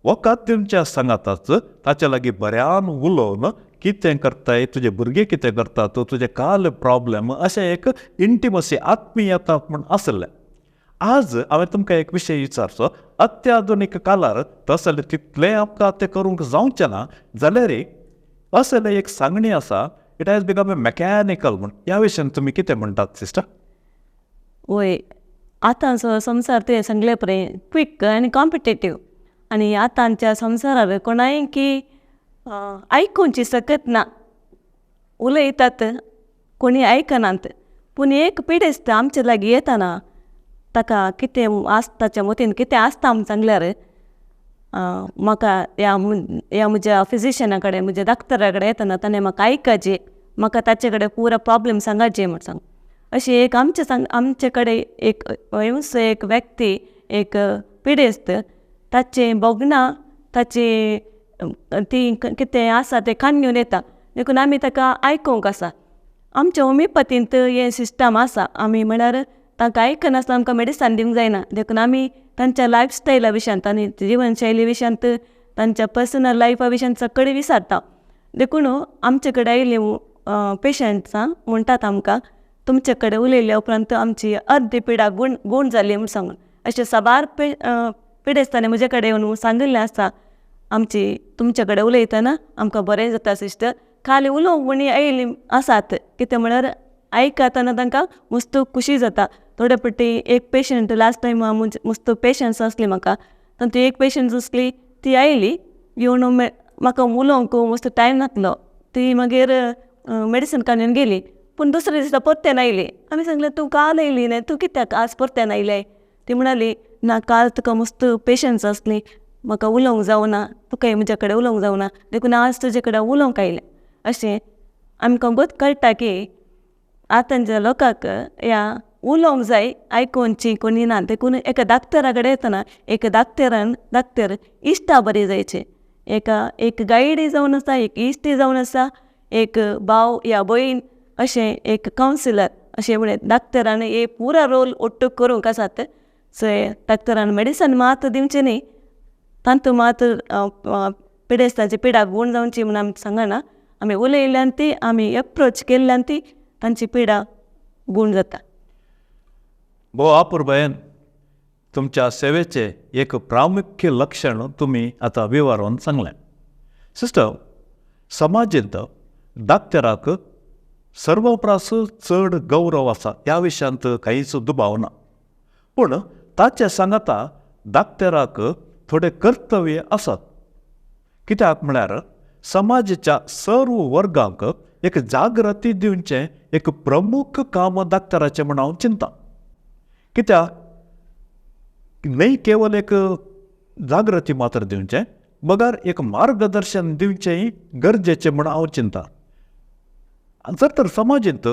B: वखद दिवच्या सांगाताच ताचे लागीं बऱ्यान उलोवन कितें करताय, तुजे भुरगे कितें करतात, तुजे काल प्रॉब्लेम अशें एक इंटिमसी आत्मीयता म्हूण आसलें. आज हांवें तुमकां एक विशय विचारचो. अत्याधुनीक काळार तसलें तितलें आमकां तें करूंक जावचें ना जाल्यार असलें एक सांगणी आसा, it has become a mechanical म्हूण. ह्या विशयान तुमी कितें म्हणटात सिस्टर?
C: वय आतांचो संवसार ते सांगले पळय क्वीक आनी कॉम्पिटेटीव. आनी आतांच्या संवसारार कोणाय की आयकूंची सकत ना. उलयतात कोणी आयकनात. पूण एक पिडेस्त आमचे लागीं येतना ताका कितें आसताच्या मतीन कितें आसता म्हूण सांगल्यार म्हाका ह्या म्हज्या फिजिशना कडेन म्हज्या दाक्तरा कडेन येतना ताणें म्हाका आयकचें, म्हाका ताचे कडेन पुरो प्रॉब्लेम सांगाचें म्हूण सांग. अशी एक आमचे कडेन एक व्यक्ती एक पिडेस्त ताचें बोगना ताची ती कितें आसा तें काणून येता. देखून आमी ताका आयकूंक आसा. आमच्या होमिओपॅथींत हें सिस्टम आसा. आमी म्हळ्यार तांकां आयकनासतना आमकां मेडिसन दिवंक जायना. देखून आमी तांच्या लायफस्टायला विशयांत आनी जिवनशैली विशयांत तांच्या पर्सनल लायफा विशयान सकळी विचारता. देखून आमचे कडेन आयिल्लीं पेशंट्सां म्हणटात आमकां तुमचे कडेन उलयल्या उपरांत आमची अर्दी पिडा गूण जाली म्हूण सांगून अशें साबार पिडेस्तांनी म्हजे कडेन येवन सांगिल्लें आसा. आमची तुमचे कडेन उलयतना आमकां बरें जाता सिस्टर. खाली उलोवंक कोणी येयली आसात, कितें म्हळ्यार आयकतना तांकां मस्त खुशी जाता. थोडे फावटी एक पेशंट लास्ट टायम मस्त पेशंट्स आसली म्हाका, ती एक पेशंट आसली ती आयली येवन म्हाका उलोवंक मस्त टायम नासलो. ती मागीर मेडिसीन काडून गेली, पूण दुसरे दिसा परतेन आयली. आमी सांगलें तूं काल येयली न्हय, तूं कित्याक आज परतेन आयलें? ती म्हणली ना काल तुका मस्त पेशंट्स आसली, म्हाका उलोवंक जावना, तुका म्हजे कडेन उलोवंक जावना, देखून आज तुजे कडेन उलोवंक आयलें. अशें आमकां गोत कळटा की आतांच्या लोकांक उलोवंक जाय, आयकोनची कोणी ना. देखून एका डाक्टरा कडेन येतना एक डाक्टर इश्टा बरी जायचे. एक गायडी जावन आसा, एक इश्टी जावन आसा, एक भाव या भयण, अशें एक कावन्सिलर अशें म्हणून डाक्टरान हे पुरा रोल ओट्टू करूंक आसात. सो डाक्टरान मेडिसन मात दिवचें न्ही, तांतू मात पिडेस्तांची पिडा गूण जावची म्हणून आमी सांगना. आमी उलयल्यान ती, आमी एप्रोच केल्ल्यान ती तांची पिडा गूण जाता.
B: भोव अपुर्बायेन तुमच्या सेवेचे एक प्रामुख्य लक्षण तुम्ही आता विवरून सांगलें. सिस्टर, समाजींत डाक्टराक सर्वप्रास चड गौरव आसा ह्या विशयांत कांयच दुबाव ना. पूण ताचे सांगता डाक्टराक थोडे कर्तव्य आसात. कित्याक म्हळ्यार समाजाच्या सर्व वर्गांक एक जागृती दिवचें एक प्रमुख काम डाक्टराचें म्हूण हांव चिंता. कित्याक न्हय केवल एक जागृती मात्र दिवचें, बगर एक मार्गदर्शन दिवचेंय गरजेचें म्हूण हांव चिंता. जर तर समाजींत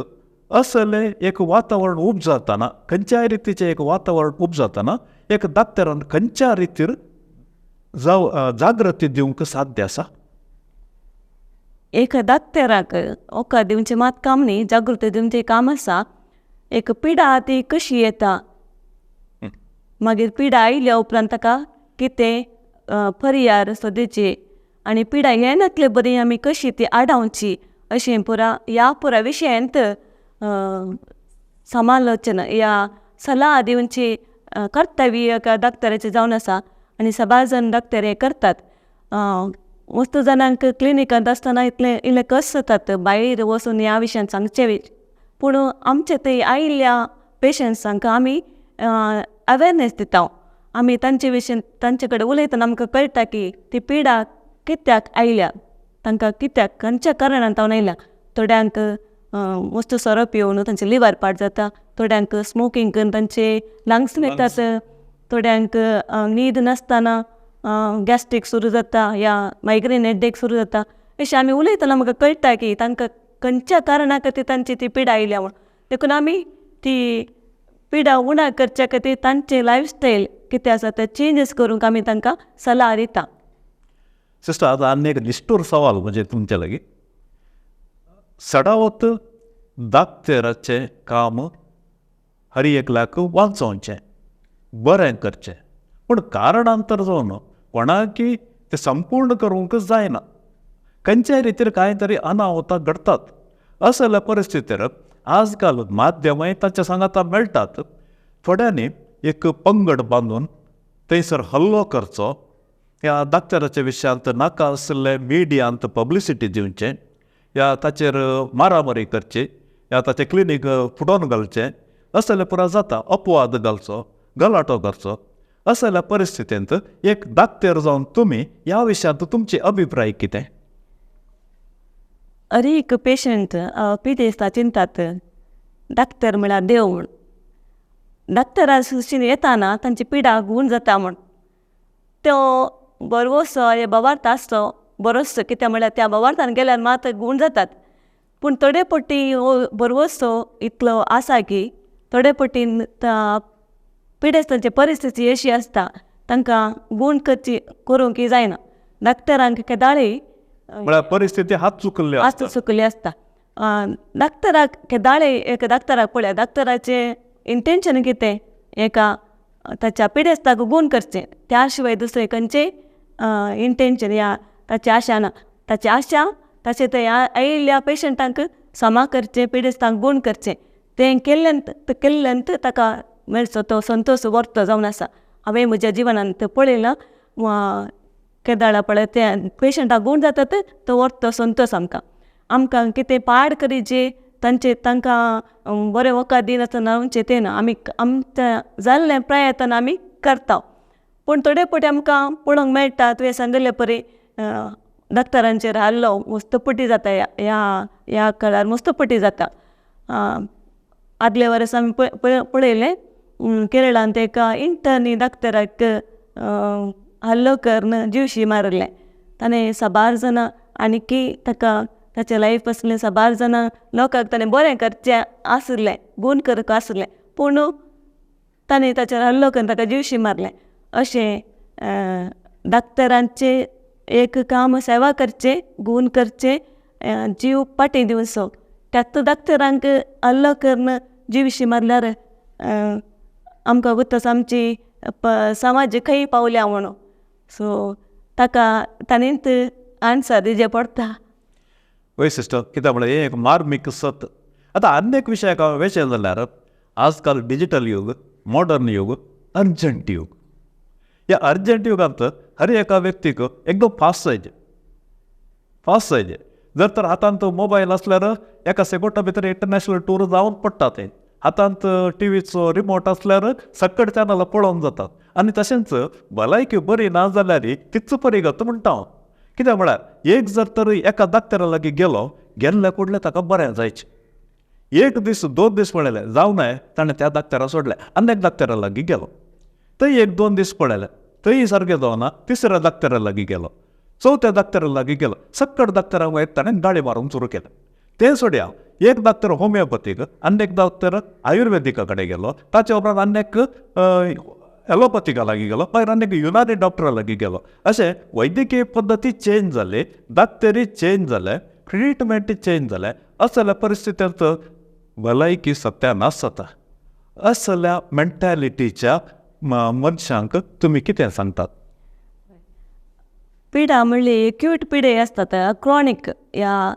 B: असलें एक वातावरण उपजातना, खंयच्याय रितीचें एक वातावरण उपजातना एक डाक्टरान खंयच्या रितीर जागृती दिवंक साध्य आसा?
C: एक डाक्टराक होकार दिवचें मात काम न्ही, जागृती दिवचें काम आसा. एक पिडा ती कशी येता, मागीर पिडा आयल्या उपरांत ताका कितें पर्याय सोदचे, आनी पिडा येनातले बरी आमी कशी ती आडावची, अशें ह्या पुरा विशयांत समालोचना या सल्ला दिवची कर्तव्य एका डाक्टराचें जावन आसा. आनी सबार जण डाक्टर हें करतात. वस्त जाणांक क्लिनिकांत आसतना इल्लें कस जातात भायर वचून ह्या विशयान सांगचें, पूण आमचे थंय आयिल्ल्या पेशंट्सांक आमी अवेरनेस दिता. आमी तांचे विशयी तांचे कडेन उलयतना आमकां कळटा की ती पिडा कित्याक आयल्या, तांकां कित्याक खंयच्या कारणान तावन आयल्या. थोड्यांक मस्त सोरो पिवून तांचे लिवर पाड जाता, थोड्यांक स्मोकींग करून तांचे लंग्स वयतात, थोड्यांक न्हीद नासतना गॅस्ट्रीक सुरू जाता या मायग्रेन हेडेक सुरू जाता. अशें आमी उलयतना आमकां कळटा की तांकां खंयच्या कारणा खातीर तांची ती पिडा आयल्या म्हूण. देखून आमी ती पिडा उणा करच्या खातीर तांचे लायफस्टायल कितें आसा ते चेंजीस करूंक आमी तांकां सल्ला दिता.
B: सिस्टर, आतां आनी एक निष्ठूर सवाल म्हणजे तुमचे लागीं. सदावत डाक्टराचें काम हर एकल्याक वाचोवचें, बरें करचें, पूण कारणांतर जावन कोणाकी तें संपूर्ण करूंक जायना. खंयच्याय रितीर कांय तरी अनाहुतां घडटात. असल्या परिस्थितीर आज काल माध्यमय ताच्या सांगाता मेळटात. थोड्यांनी एक पंगड बांदून थंयसर हल्लो करचो, ह्या डाक्टराच्या विशयांत नाका आसले मिडियांत पब्लिसिटी दिवचें, या ताचेर मारामारी करची, या ताचें क्लिनीक फुडोवन घालचें, असले पुरा जाता. अपवाद घालचो, गलाटो करचो. असल्या परिस्थितींत एक डाक्टर जावन तुमी ह्या विशयांत तुमचे अभिप्राय कितें?
C: एक पेशंट पिडेस्तां चिंतात डाक्टर म्हळ्यार देव म्हूण. डाक्टरा सुशीन येताना तांची पिडा गूण जाता म्हूण तो बरोसो हे बवार्थ आसचो बरोसो, कित्याक म्हळ्यार त्या बवार्थान गेल्यार मात गूण जातात. पूण थोडे पटी बरोसो इतलो आसा की थोडे पटीन पिडेस्तांची परिस्थिती अशी आसता तांकां गूण करूंक जायना. डाक्टरांक केदाळी
B: म्हळ्यार परिस्थिती हात चुकल्ली
C: आसता. डाक्टराक केदाळे एक डाक्टराक पळया, डाक्टराचें इंटेंशन कितें, एका ताच्या पिडेस्ताक गूण करचें, त्या शिवाय दुसरें खंयचें इंटेंशन या ताची आशा ना. ताची आशा ताचे थंय आयिल्ल्या पेशंटांक समा करचें, पिडेस्तांक गूण करचें, तें केल्ल्यान ताका मेळचो तो संतोश वर्त जावन आसा. हांवें म्हज्या जिवनांत पळयलां केदाळा पळय ते पेशंटाक गूण जातात तो वर्त संतोश आमकां कितें पाड करी जे तांकां बरें वखद दिनासतना तें ना आमी आमच्या जाल्लें प्रयत्न आमी करता. पूण थोडे फावटी आमकां पळोवंक मेळटा तुवें सांगिल्ले परी डॉक्टरांचेर हल्लो मस्तपटी जाता ह्या काळार मस्तपटी जाता. आदले वर्स आमी पळयलें केरळांत एका इंटर्नी डॉक्टराक हल्लो करून जीवशी मारलें. ताणें 6 जाणां आनीकी ताचें लायफ आसलें 6 जाणां लोकांक ताणें बरें करचें आसलें गूण करप आसलें पूण ताणें ताचेर हल्लो करून ताका जीवशी मारलें. अशें डॉक्टरांचें एक काम सेवा करचें गूण करचें जीव पाटी दिवचो. त्यात डॉक्टरांक हल्लो करून जीवशी मारल्यार आमकां गुत्तस आमची समाज खंय पावल्या म्हणून. सो ताणेंत आन्सर दिवचें पडटा.
B: वय सिस्टर कित्याक म्हळ्यार हें एक मार्मीक सत. आतां आनी एक विशयाक हांव वेचें जाल्यार आजकाल डिजिटल युग, मॉडर्न युग, अर्जंट युग. ह्या अर्जंट युगांत हर एका व्यक्तीक एकदम फास्ट जायचे. जर तर हातांत मोबायल आसल्यार एका सेकंडा भितर इंटरनॅशनल टूर जावन पडटा. ते हातांत टीव्हीचो रिमोट आसल्यार सक्कड चॅनलां पळोवंक जातात. आनी तशेंच भलायकी बरी ना जाल्यार तिच परी घात म्हणटा हांव. कित्याक म्हळ्यार एक जर तर एका डॉक्टरा लागीं गेल्ल्या कुडलें ताका बरें जायचें. 1 दीस 2 दीस पळयलें जावं न्हय ताणें त्या डॉक्टरा सोडलें आनी एक डॉक्टरा लागीं गेलो. थंय 1-2 दीस पळयलें थंय सारकें जावना 3ऱ्या डॉक्टरा लागीं गेलो, 4थ्या डॉक्टरा लागीं गेलो. सक्कड डॉक्टरांक वयर ताणें गाडी मारूंक सुरू केलें. तें सोडया एक डॉक्टर होमिओपॅथीक आनी एक डॉक्टर आयुर्वेदिका कडेन गेलो. ताचे उपरांत आनी एक एलोपॅथिका लागीं गेलो, मागीर आनी एक युनानी डॉक्टरा लागीं गेलो. अशें वैद्यकीय पद्दती चेंज जाले, डॉक्टरी चेंज जाले, ट्रिटमेंट चेंज जाले. असल्या परिस्थितींत भलायकी सत्यानाश जाता. असल्या मेंटॅलिटीच्या मनशांक तुमी कितें सांगतात?
C: पिडा म्हणली एक्यूट पिडे आसतात क्रॉनीक या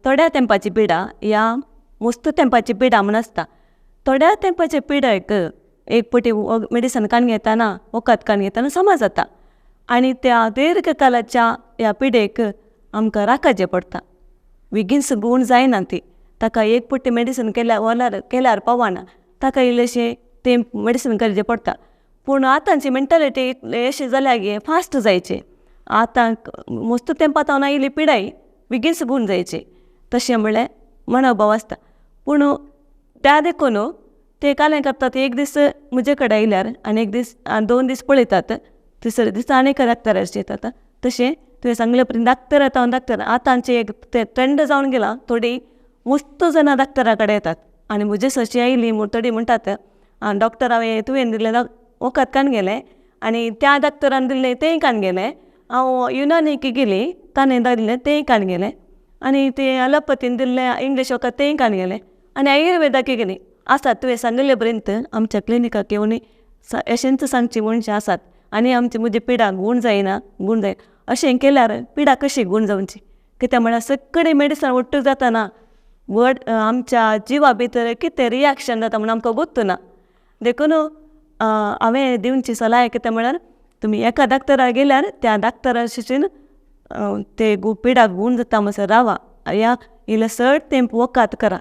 C: थोड्या तेंपाची पिडा या मस्त तेंपाची पिडा म्हण आसता. थोड्या तेंपाचे पिडाक एक पटी मेडिसन काण घेतना वखद काण घेतना समज जाता आनी त्या दीर्घ कालाच्या ह्या पिडेक आमकां राखचें पडटा. बेगीनच गूण जायना ती. ताका एक पटी मेडिसन केल्यार पावना. ताका इल्लेशें तें मेडिसन करचें पडटा. पूण आतांची मेंटॅलिटी अशें जाल्या गे फास्ट जायचें. आतां मस्त तेंपात हांव इल्ली पिडाय बेगीनच गूण जायचें तशें म्हणल्यार मनोभाव आसता. पूण त्या देखून ते कालें करतात. एक दीस म्हजे कडेन आयल्यार आनी 2 दीस पळयतात, 3रे दीस आनी एका डॉक्टराचेर येतात. तशें तुवें सांगले परी डॉक्टर येता डॉक्टर आतांचें एक ते ट्रेंड जावन गेलां. थोडी मस्त जाणां डॉक्टरा कडेन येतात आनी म्हजे सशी आयली थोडी म्हणटात डॉक्टर हांवें तुवें दिल्लें वखद काण गेलें आनी त्या डॉक्टरान दिल्लें तेंय काण गेलें. हांव युनानीक गेली ताणें दिल्लें तेंय काण गेलें आनी तें एलोपॅथीन दिल्लें इंग्लीश वखद तेंय काण गेलें आनी आयुर्वेदाक गेलीं. आसात तुवें सांगिल्ले पर्यंत आमच्या क्लिनिकाक येवन अशेंच सांगची मनशां आसात आनी म्हजी पिडा गूण जायना अशें केल्यार पिडा कशी गूण जावची. कित्याक म्हळ्यार सगळें मेडिसन वट्ट जातना आमच्या जिवा भितर कितें रिएक्शन जाता म्हण आमकां गोत्तू ना. देखून हांवें दिवची सलाह कितें म्हळ्यार तुमी एका डॉक्टराक गेल्यार त्या डॉक्टरा शिशीन ते पिडा गूण जाता म्हणसर रावा या इल्लें चड तेंप वखद करा.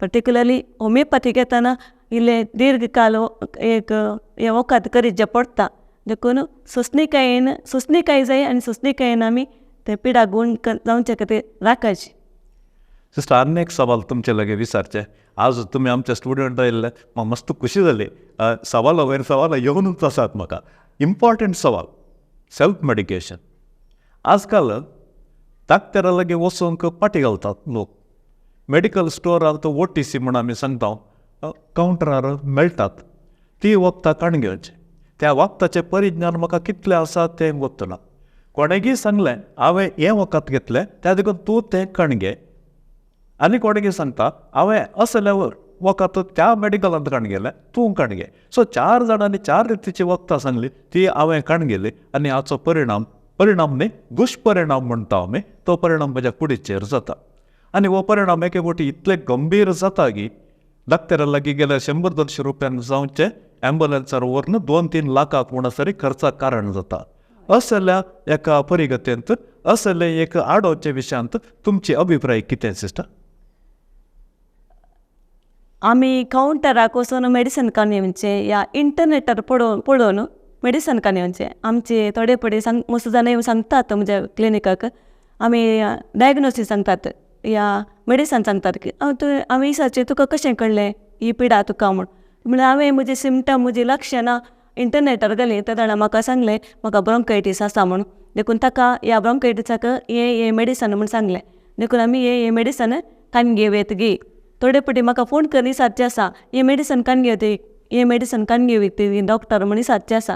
C: पर्टिक्युलरली होमिओपॅथी घेतना इल्लें दीर्घ काल एक हें वखद करचें पडटा. देखून सोंसणीकाय जाय आनी सोंसणीकायेन आमी ते पिडा गूण जावचे खातीर राखचे.
B: सिस्टर आनी एक सवाल तुमचे लगे विचारचे. आज तुमी आमचे स्टुडंट आयिल्ले म्हाका मस्त खुशी जाली. सवाला वयर सवाल येवनूच आसात म्हाका. इम्पॉर्टंट सवाल सेल्फ मेडिकेशन. आजकाल डॉक्टरा लागीं वचूंक पाटी घालतात लोक. मेडिकल स्टोरांत OTC म्हण आमी सांगता कावंटरार मेळटात. ती वखदां काण घेवची. त्या वखदाचें परिज्ञान म्हाका कितलें आसा तें गोत्तुना. कोणेगीय सांगलें हांवें हें वखद घेतलें त्या देखून तूं तें काण घे आनी कोणेगीय सांगता हांवें असलें वखद त्या मेडिकलांत काण गेलें तूं काण घे. सो 4 जाणांनी 4 रितीची वखदां सांगली ती हांवें काण गेली आनी हाचो परिणाम न्ही दुश्परिणाम म्हणटा आमी तो परिणाम म्हज्या कुडीचेर जाता. आनी हो परिणाम एके फावटी इतले गंभीर जाता की दाखतेरा लागी गेल्या 100-200 रुपयांक जावचे ॲम्ब्युलन्सार व्हरून 2-3 लाखाक म्हणसरी खर्चाक कारण जाता. असल्या एका परिगतेंत असले एक आडोवचे विशयांत तुमचे अभिप्राय कितें सिस्टर?
C: आमी कावंटराक वचून मेडिसन काडून येवचें या इंटरनेटार पळोवन मेडिसन काडून येवचें. आमचे थोडे पडे मस्त जाण सांगतात म्हणजे क्लिनिकाक आमी डायग्नोसीस सांगतात या मेडिसन सांगतात की आमी विचारचें तुका कशें कळ्ळें ही पिडा तुका म्हणून हांवें म्हजे सिमटम म्हजी लक्षणां इंटरनेटार घालीं ताणें म्हाका सांगलें म्हाका ब्रोंकायटीस आसा म्हणून. देखून ताका ह्या ब्रोंकायटिसाक हे मेडिसन म्हूण सांगलें. देखून आमी हे मेडिसन काडून घेवया गी. थोडे पटी म्हाका फोन करून विचारचें आसा हे मेडिसन काडून घेवया हे मेडिसन काडून घेवया डॉक्टर म्हणून विचारचें आसा.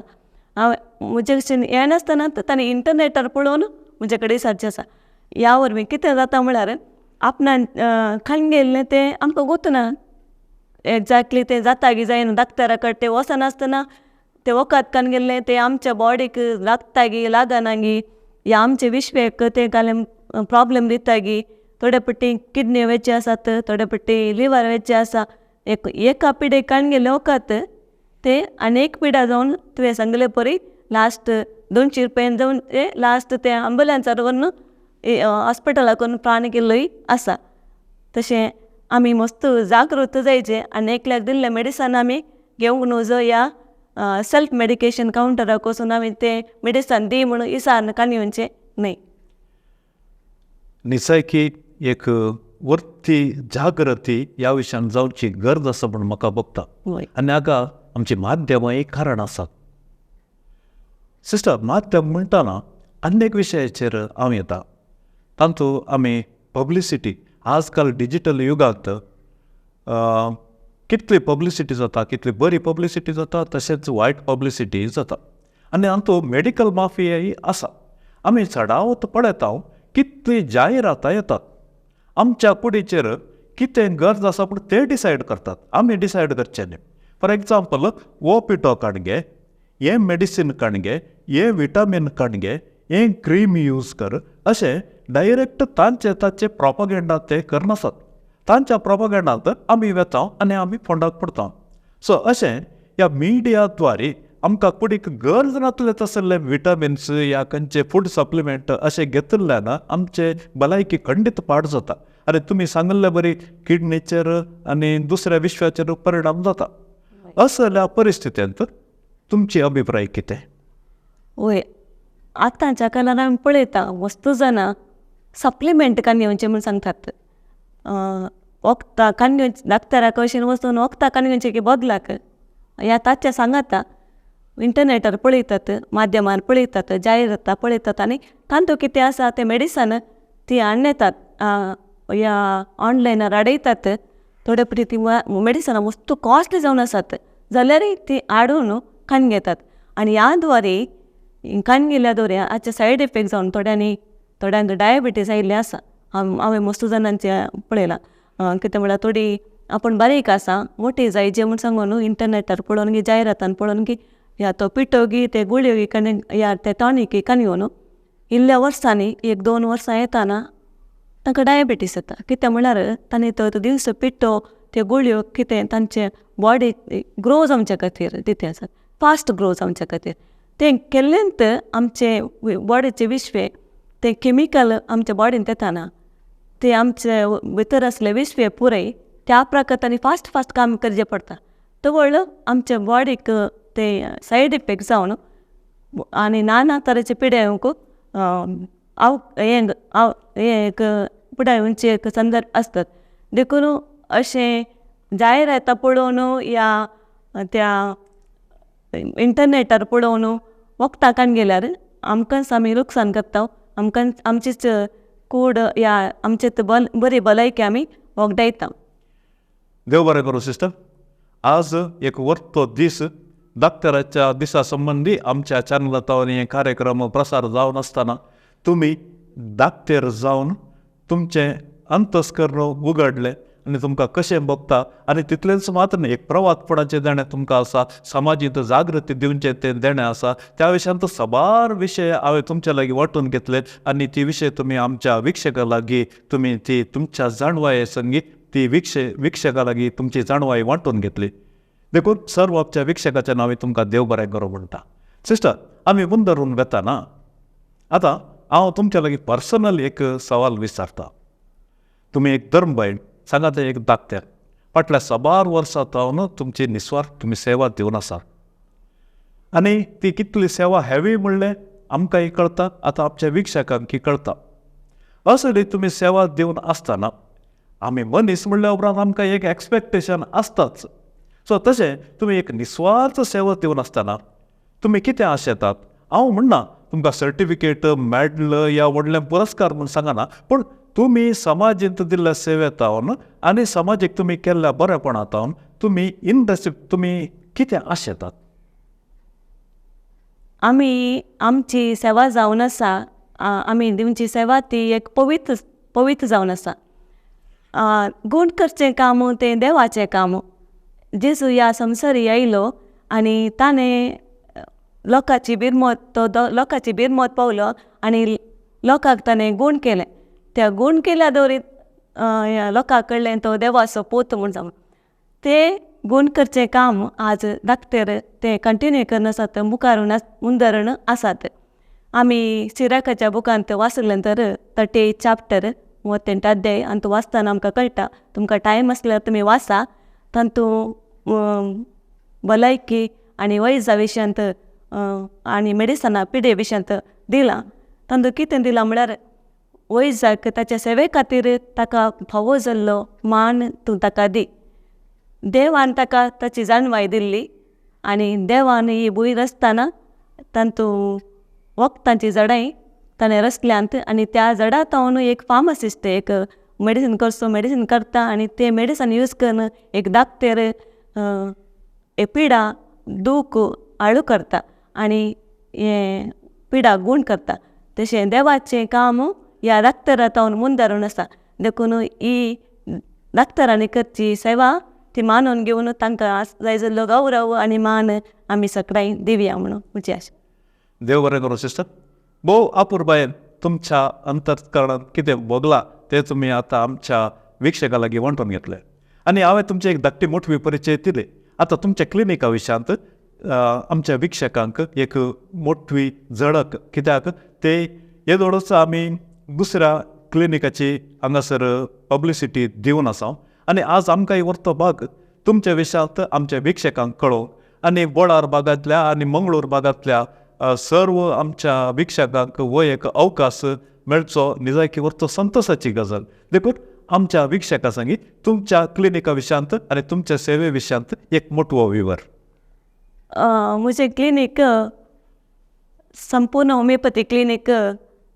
C: हांव म्हजे कशें हें नासतना ताणें इंटरनेटार पळोवन म्हजे कडेन विचारचें आसा. ह्या वरवीं कितें जाता म्हळ्यार आपणान काडून गेल्लें तें आमकां गोतना एक्झॅक्टली तें जाता की जायना. दाखतरा कडेन तें वचनासतना तें वखद काडून गेल्लें तें आमच्या बॉडीक लागता गी लागना गी या आमचे विश्वेक तें घालें प्रॉब्लेम दिता गी. थोडे पटी किडनी वेचे आसात थोडे पटी लिवर वेचे आसा. एका पिडेक काडून गेल्लें वखद तें आनी एक पिडा जावन तुवें सांगले परी लास्ट 200 रुपयान जावन लास्ट तें ॲम्ब्युलन्सार व्हरून हॉस्पिटलाक व्हरून प्राण गेल्लोय आसा. तशें आमी मस्त जागृत जायचें आनी एकल्याक दिल्लें मेडिसन आमी घेवंक न्हू या सेल्फ मेडिकेशन कावंटराक वचून आमी तें मेडिसन दी म्हणून विचारन काडून येवचें न्हय.
B: निसर्गी एक वरती जागृती ह्या विशयान जावची गरज आसा म्हूण म्हाका भोगता. आनी हाका आमची माध्यमां एक कारण आसात. सिस्टर माध्यम म्हणटाना अनेक विशयाचेर हांव येता. तातूंत आमी पब्लिसिटी आजकाल डिजिटल युगांत कितली पब्लिसिटी जाता कितली बरी पब्लिसिटी जाता तशेंच वायट पब्लिसिटी जाता. आनी हातूंत मेडिकल माफियाय आसा. आमी चडावत पळयता कितली जायरातां येतात. आमच्या कुडीचेर कितें गरज आसा पूण ते डिसायड करतात आमी डिसायड करचें न्ही. फॉर एग्जाम्पल वो पिठो काडून घे हे मेडिसीन काडून घे हे विटामीन काडून घे हे क्रीम यूज कर अशें डायरेक्ट तांचे प्रोपगेंडा ते करनासत. तांच्या प्रोपगेंडांत आमी वेता आनी आमी फोंडाक पडटा. सो अशें ह्या मिडिया द्वारे आमकां कुडीक गरज नासले तसले विटामिन्स या खंयचे फूड सप्लिमेंट अशें घेतिल्ल्यान आमचे भलायकी खंडीत पाड जाता. आनी तुमी सांगले बरी किडनीचेर आनी दुसऱ्या विश्वाचेर परिणाम जाता. असल्या परिस्थितींत तुमचे अभिप्राय कितें?
C: वय आतांच्या काळार आमी पळयता वस्तू जाणां सप्लिमेंट काडून येवचें म्हूण सांगतात. वखदां काडून येवचें दाखतराक अशें वचून वखदां काडून येवचें की बदलाक ह्या ताचे सांगाता. इंटरनेटार पळयतात माध्यमार पळयतात जायरातां पळयतात आनी तांतूं कितें आसा तें मेडिसन ती हाडून येतात ह्या ऑनलायनार आडयतात. थोडे पटी ती मेडिसनां मस्त कॉस्टली जावन आसात जाल्यारय ती हाडून काडून घेतात. आनी ह्या द्वारे काडून गेल्या द्वारे हाचे सायड इफेक्ट जावन थोड्यांक डायबिटीस आयिल्लें आसा. हांवें मस्त जाणांचे पळयलां. कितें म्हळ्यार थोडी आपूण बारीक आसा मोठी जायचे म्हूण सांगून इंटरनेटार पळोवन गी जायरातान पळोवन गी ह्या तो पिठो गी ते गुळयो गी काडून ह्या ते टॉनीक काडून येवन इल्ल्या वर्सांनी 1-2 वर्सां येताना तांकां डायबिटीस जाता. कितें म्हळ्यार तांणी तो दीस पिठो त्यो गुळयो कितें तांचे बॉडी ग्रो जावचे खातीर दिते आसात फास्ट ग्रो जावचे खातीर तें केल्लेंत आमचे बॉडीचे विश्वे ते केमिकल आमच्या बॉडीन येताना ते आमचे भितर आसले विश्वे पुरय त्या प्रकारांनी फास्ट काम करचें पडटा. तो व्हडलो आमच्या बॉडीक ते सायड इफेक्ट जावन आनी नाना तरेचे पिड्याक एक पुढे येवचे एक संदर्भ आसतात. देखून अशें जायरातां पळोवन या त्या इंटरनेटार पळोवन वखदां काडून गेल्यार आमकांच आमी लुकसाण करता. आमकां आमचीच कूड या आमचे बरी भलायकी आमी वखदायता.
B: देव बरें करूं सिस्टर. आज एक वर्तो दीस दाखतराच्या दिसा संबंदी आमच्या चॅनलांत हे कार्यक्रम प्रसार जावन आसतना तुमी दाखतेर जावन तुमचें अंतस्करण उगडलें आनी तुमकां कशें भोगता आनी तितलेंच मात्र न्ही एक प्रवादपणाचें देणें तुमकां आसा समाजींत जागृती दिवचें तें देणें आसा. त्या विशयांत सबार विशय हांवें तुमच्या लागीं वांटून घेतले आनी ती विशय तुमी आमच्या विक्षकां लागीं तुमी ती तुमच्या जाणवाये संगी ती विक्षका लागीं तुमची जाणवाई वांटून घेतली. देखून सर्व आमच्या विक्षकाच्या नांवे तुमकां देव बरें करूं म्हणटा. सिस्टर, आमी मुंदरून वेता ना. आतां हांव तुमच्या लागीं पर्सनल एक सवाल विचारता. तुमी एक धर्मबायल, सांगात एक धाकट्याक, फाटल्या 12 वर्सां जावन तुमची निस्वार्थ तुमी सेवा दिवन आसा. आनी ती कितली सेवा हॅवी म्हणलें आमकांय कळटा, आतां आमच्या विक्षकांक कळटा. असली तुमी सेवा दिवन आसतना आमी मनीस म्हणल्या उपरांत आमकां एक एक्सपेक्टेशन आसताच. सो तशें तुमी एक निस्वार्थ सेवा दिवन आसतना तुमी कितें आशेतात? हांव म्हणना तुमकां सर्टिफिकेट, मॅडल या व्हडले पुरस्कार म्हूण सांगना, पूण तुमी समाजींत दिल्ल्या सेवेतावन आनी समाजीक तुमी केल्ल्या बरेपणातावन तुमी तुमी कितें आशेतात?
C: आमी आमची सेवा जावन आसा, आमी दिवची सेवा ती एक पवित्र जावन आसा. गूण करचें काम तें देवाचें काम. जेजू ह्या संवसारी येयलो आनी ताणें लोकांची बिरमत पावलो आनी लोकांक ताणें गूण केलें. त्या गूण केल्या दवरीत लोकां कडल्यान तो देवाचो पोत म्हूण जावन तें गूण करचें काम आज धाकटेर तें कंटिन्यू करन आसात, मुखारून मुंदरण आसात. आमी सिराकाच्या बुकांत वाचलें तर 38 चॅप्टर 38 अध्याय आनी तो वाचतना आमकां कळटा. तुमकां टायम आसल्यार तुमी वाचा. तातूंत भलायकी आनी वैजा विशयांत आनी मेडिसना पिडे विशयांत दिलां. तातूंत कितें दिलां म्हळ्यार वैजाक ताच्या सेवे खातीर ताका फावो जाल्लो मान तूं ताका दी. देवान ताका ताची जाणवाय दिल्ली आनी देवान ही भूंय रचतना तातूंत वखदांची झाडांय ताणें रचल्यांत आनी त्या झाडां तावन एक फार्मासिस्ट एक मेडिसीन करता आनी ते मेडिसीन यूज करून एक धाकटेर पिडा दूख आळू करता आनी हें पिडा गूण करता. तशें देवाचें काम ह्या धाकटरा तावन मुंदरून आसा. देखून ही धाकटरांनी करची सेवा ती मानून घेवन तांकां जाय जाल्लो गौरव आनी मान आमी सगळ्यांक दिवया म्हणून म्हजी आशा.
B: देव बरें करूं सिस्टर. भोव अपुर्बायेन तुमच्या अंतकरणांत कितें भोगलां तें तुमी आतां आमच्या विक्षका लागीं वांटून घेतलें. आनी हांवें तुमचे एक धाकटी मोठवी परिचय दिले. आतां तुमच्या क्लिनिका विशयांत आमच्या विक्षकांक एक मोठवी झळक, कित्याक ते येदोळच आमी दुसऱ्या क्लिनिकाची हांगासर पब्लिसिटी दिवन आसा. आनी आज आमकां व्हरतो भाग तुमच्या विशयांत आमच्या विक्षकांक कळोवंक आनी बोळार भागांतल्या आनी मंगळूर भागांतल्या सर्व आमच्या विक्षकांक हो एक अवकाश मेळचो निजायकी व्हरचो संतोशाची गजाल. देखून आमच्या विक्षका सांगी तुमच्या क्लिनिका विशयांत आनी तुमच्या सेवे विशयांत एक मोठवो विवर.
C: म्हजें क्लिनीक संपूर्ण होमिओपॅथी क्लिनीक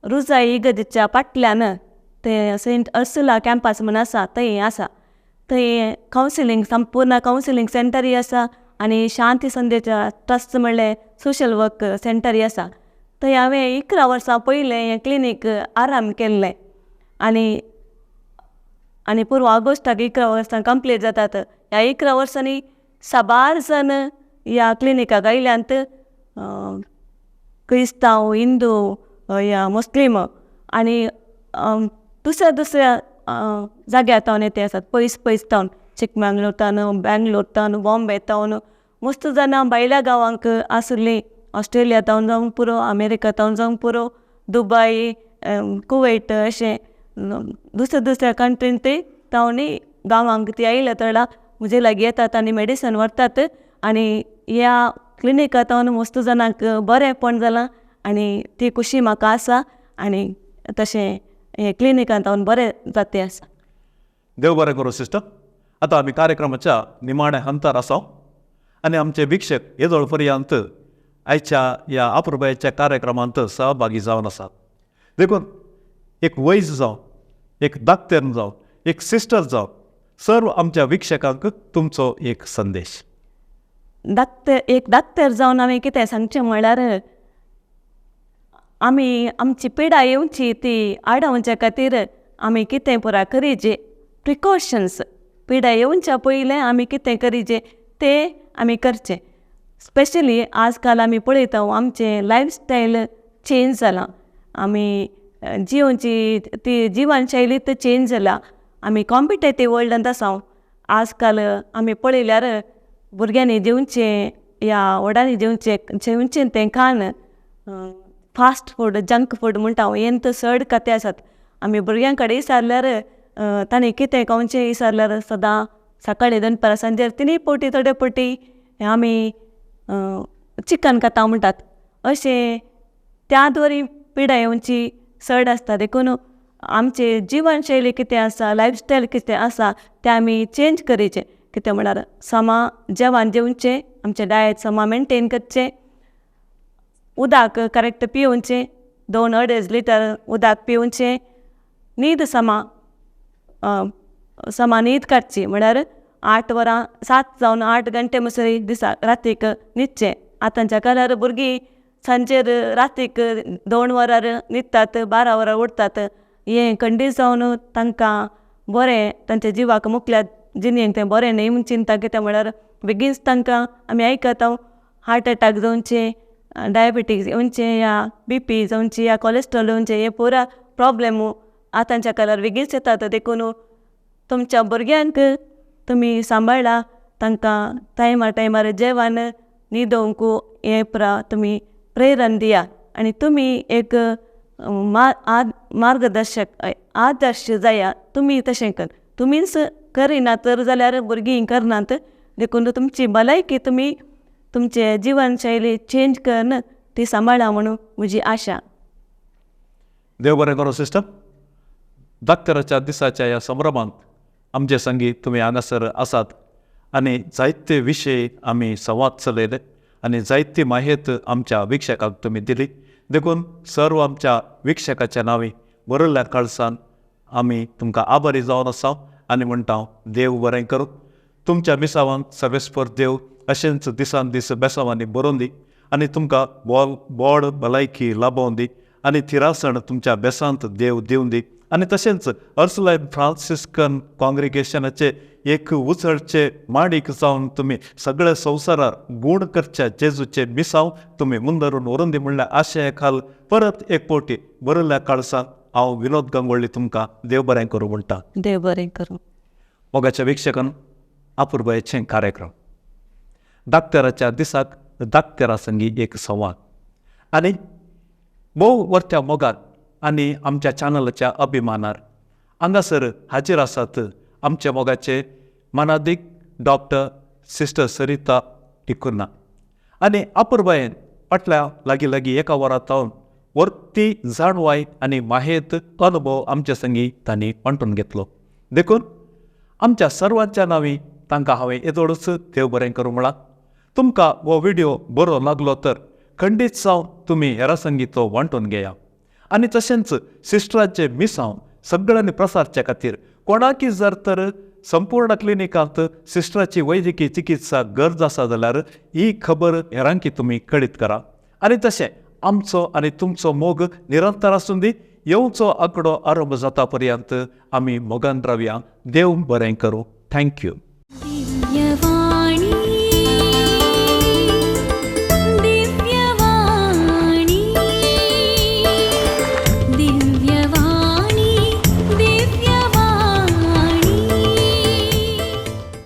C: रुजाई इगर्जेच्या फाटल्यान ते सेंट अर्सुला कॅम्पस म्हूण आसा थंय आसा. थंय कावन्सिलींग संपूर्ण कावन्सिलींग सेंटरूय आसा आनी शांती संदेशा ट्रस्ट म्हणलें सोशल वर्क सेंटरूय आसा. थंय हांवें 11 वर्सां पयलें हें क्लिनीक आराम केल्लें आनी पुरो ऑगस्टाक 11 वर्सां कंप्लीट जातात. ह्या 11 वर्सांनी 7 जण ह्या क्लिनिकाक आयल्यांत. क्रिस्तांव, हिंदू, या मुस्लीम आनी दुसऱ्या जाग्यार तावन येते आसात. पयस तावन चिकमंगळूर तावन, बेंगलोर तावन, बॉम्बे तावन मस्त जाणां भायल्या गांवांक आसुल्लीं. ऑस्ट्रेलिया तावन जावं पुरो, अमेरिका तावन जावं पुरो, दुबय, कुवेट अशें दुसऱ्या कंट्रीन ते तावनी गांवांक ती आयल्या तळा म्हजे लागीं येतात आनी मेडिसीन व्हरतात. आनी ह्या क्लिनिका तावन मस्त जाणांक बरेंपण जालां आनी ती खुशी म्हाका आसा आनी तशें हे क्लिनिकान तावन बरें जाते आसा.
B: देव बरें करूं सिस्टर. आतां आमी कार्यक्रमाच्या निमाण्या हंतार आसा आनी आमचे विक्षक येदोळ पर्यंत आयच्या ह्या अपुर्बायेच्या कार्यक्रमांत सहभागी जावन आसात. देखून एक वैज जावं, एक धाकटेर जावं, एक सिस्टर जावं, सर्व आमच्या विक्षकांक तुमचो एक संदेश.
C: एक धाकटेर जावन हांवें कितें सांगचें म्हळ्यार आमी आमची पिडा येवची ती आडावच्या खातीर आमी कितें पुरा करीजे प्रिकॉशन्स. पिडा येवच्या पयलें आमी कितें करीजे तें आमी करचें. स्पेशली आजकाल आमी पळयता आमचें लायफस्टायल चेंज जालां. आमी जिवनची ती जिवनशैलीत चेंज जाला आमी कॉम्पिटेटीव वर्ल्डांत आसा. आजकाल आमी पळयल्यार भुरग्यांनी जेवचें या व्हडांनी जेवचें तें खाण फास्ट फूड जंक फूड म्हणटा हें चड कथे आसात. आमी भुरग्यां कडेन विचारल्यार ताणें कितें खावचें विचारल्यार सदां सकाळीं दनपारां सांजेर तिनूय फावटी थोडे फावटी आमी चिकन खाता म्हणटात. अशें त्या दोरी पिड्या येवची चड आसता. देखून आमचे जिवनशैली कितें आसा, लायफस्टायल कितें आसा तें आमी चेंज करचें. कितें म्हळ्यार समा जेवण जेवचें, आमचें डायट समा मेनटेन करचें, उदक करेक्ट पिवचें, 2-2.5 लिटर उदक पिवचें, न्हीद समा न्हीद काडची. म्हळ्यार 8 वरां 7 जावन 8 घंटे मसरी दिसाक रातीक न्हिदचें. आतांच्या काळार भुरगीं सांजेर रातीक 2 वरां न्हिदतात, 12 वरां उठतात. हें खंडीत जावन तांकां बरें तांच्या जिवाक मुखल्या जिणेक तें बरें न्ही म्हूण चिंता. कितें म्हळ्यार बेगीनच तांकां आमी आयकता हार्ट अटॅक जावचें, डायबिटीज येवचें, या BP जावचें, या कोलेस्ट्रॉल येवचें. हे पुरा प्रॉब्लेम आतांच्या काळार बेगीनच येतात. देखून तुमच्या भुरग्यांक तुमी सांबाळा, तांकां टायमार जेवण न्हिदोवंक हें पुरा तुमी प्रेरण दिया. आनी तुमी एक मार्गदर्शक आदर्श जाया. तुमी तशें कर. तुमीच करिना तर जाल्यार भुरगीं करनात. देखून तुमची भलायकी तुमी तुमचे जिवनशैली चेंज करन ती सांबाळा म्हणून म्हजी आशा.
B: देव बरें करूं सिस्टर. दाक्तराच्या दिसाच्या ह्या संभ्रमांत आमचे संगीत तुमी हांगासर आसात आनी जायते विशय आमी संवाद चलयले आनी जायती माहिती आमच्या विक्षकाक तुमी दिली. देखून सर्व आमच्या विक्षकाच्या नांवी बरयल्ल्या कळसान आमी तुमकां आभारी जावन आसा आनी म्हणटा देव बरें करूं. तुमच्या मिसावांक सर्वेस्पर देव अशेंच दिसान दीस बेसांवांनी बरोवन दी आनी तुमकां बोड भलायकी लाभोवन दी आनी थिरासण तुमच्या बेसांत देव दिवन दी. आनी तशेंच अर्सलायन फ्रांसिस्कन कॉंग्रिगेशनाचे एक उचडचे माडीक जावन तुमी सगळे संवसारार गूण करच्या जेजूचे मिसांव तुमी मुंदरून व्हरून दी म्हणल्या आशया खाल परत एक फावटी बरयल्ल्या काळसान हांव विनोद गंगोळी तुमकां देव बरें करूं म्हणटा.
C: देव बरें करूं.
B: मोगाच्या विक्षकान अपुर्बायेचें कार्यक्रम दाक्तराच्या दिसाक दाक्तरा संगी एक संवाद आनी भोव वर्त्या मोगात आनी आमच्या चॅनलाच्या अभिमानार हांगासर हाजीर आसात आमच्या मोगाचे मनादीक डॉक्टर सिस्टर सरिता टिकुर्ना. आनी अपुर्बायेन फाटल्या लागीं एका वरां तावन वर्ती जाणवाय आनी माहेत अनुभव आमच्या संगी तांणी वांटून घेतलो. देखून आमच्या सर्वांच्या नांवी तांकां हांवें येदोळूच देव बरें करूं म्हणला. तुमकां हो व्हिडिओ बरो लागलो तर खंडीत जावन तुमी हेरां संगी तो वांटून घेया. आनी तशेंच सिस्टरांचे मिसांव सगळ्यांनी प्रसारच्या खातीर कोणाकी जर तर संपूर्ण क्लिनिकांत सिस्टराची वैजकी चिकित्सा गरज आसा जाल्यार ही खबर हेरांकी तुमी कळीत करा. आनी तशें आमचो आनी तुमचो मोग निरंतर आसूं दी. येवचो आंकडो आरंभ जाता पर्यंत आमी मोगान रावया. देव बरें करूं. थँक्यू.
A: दिव्यवाणी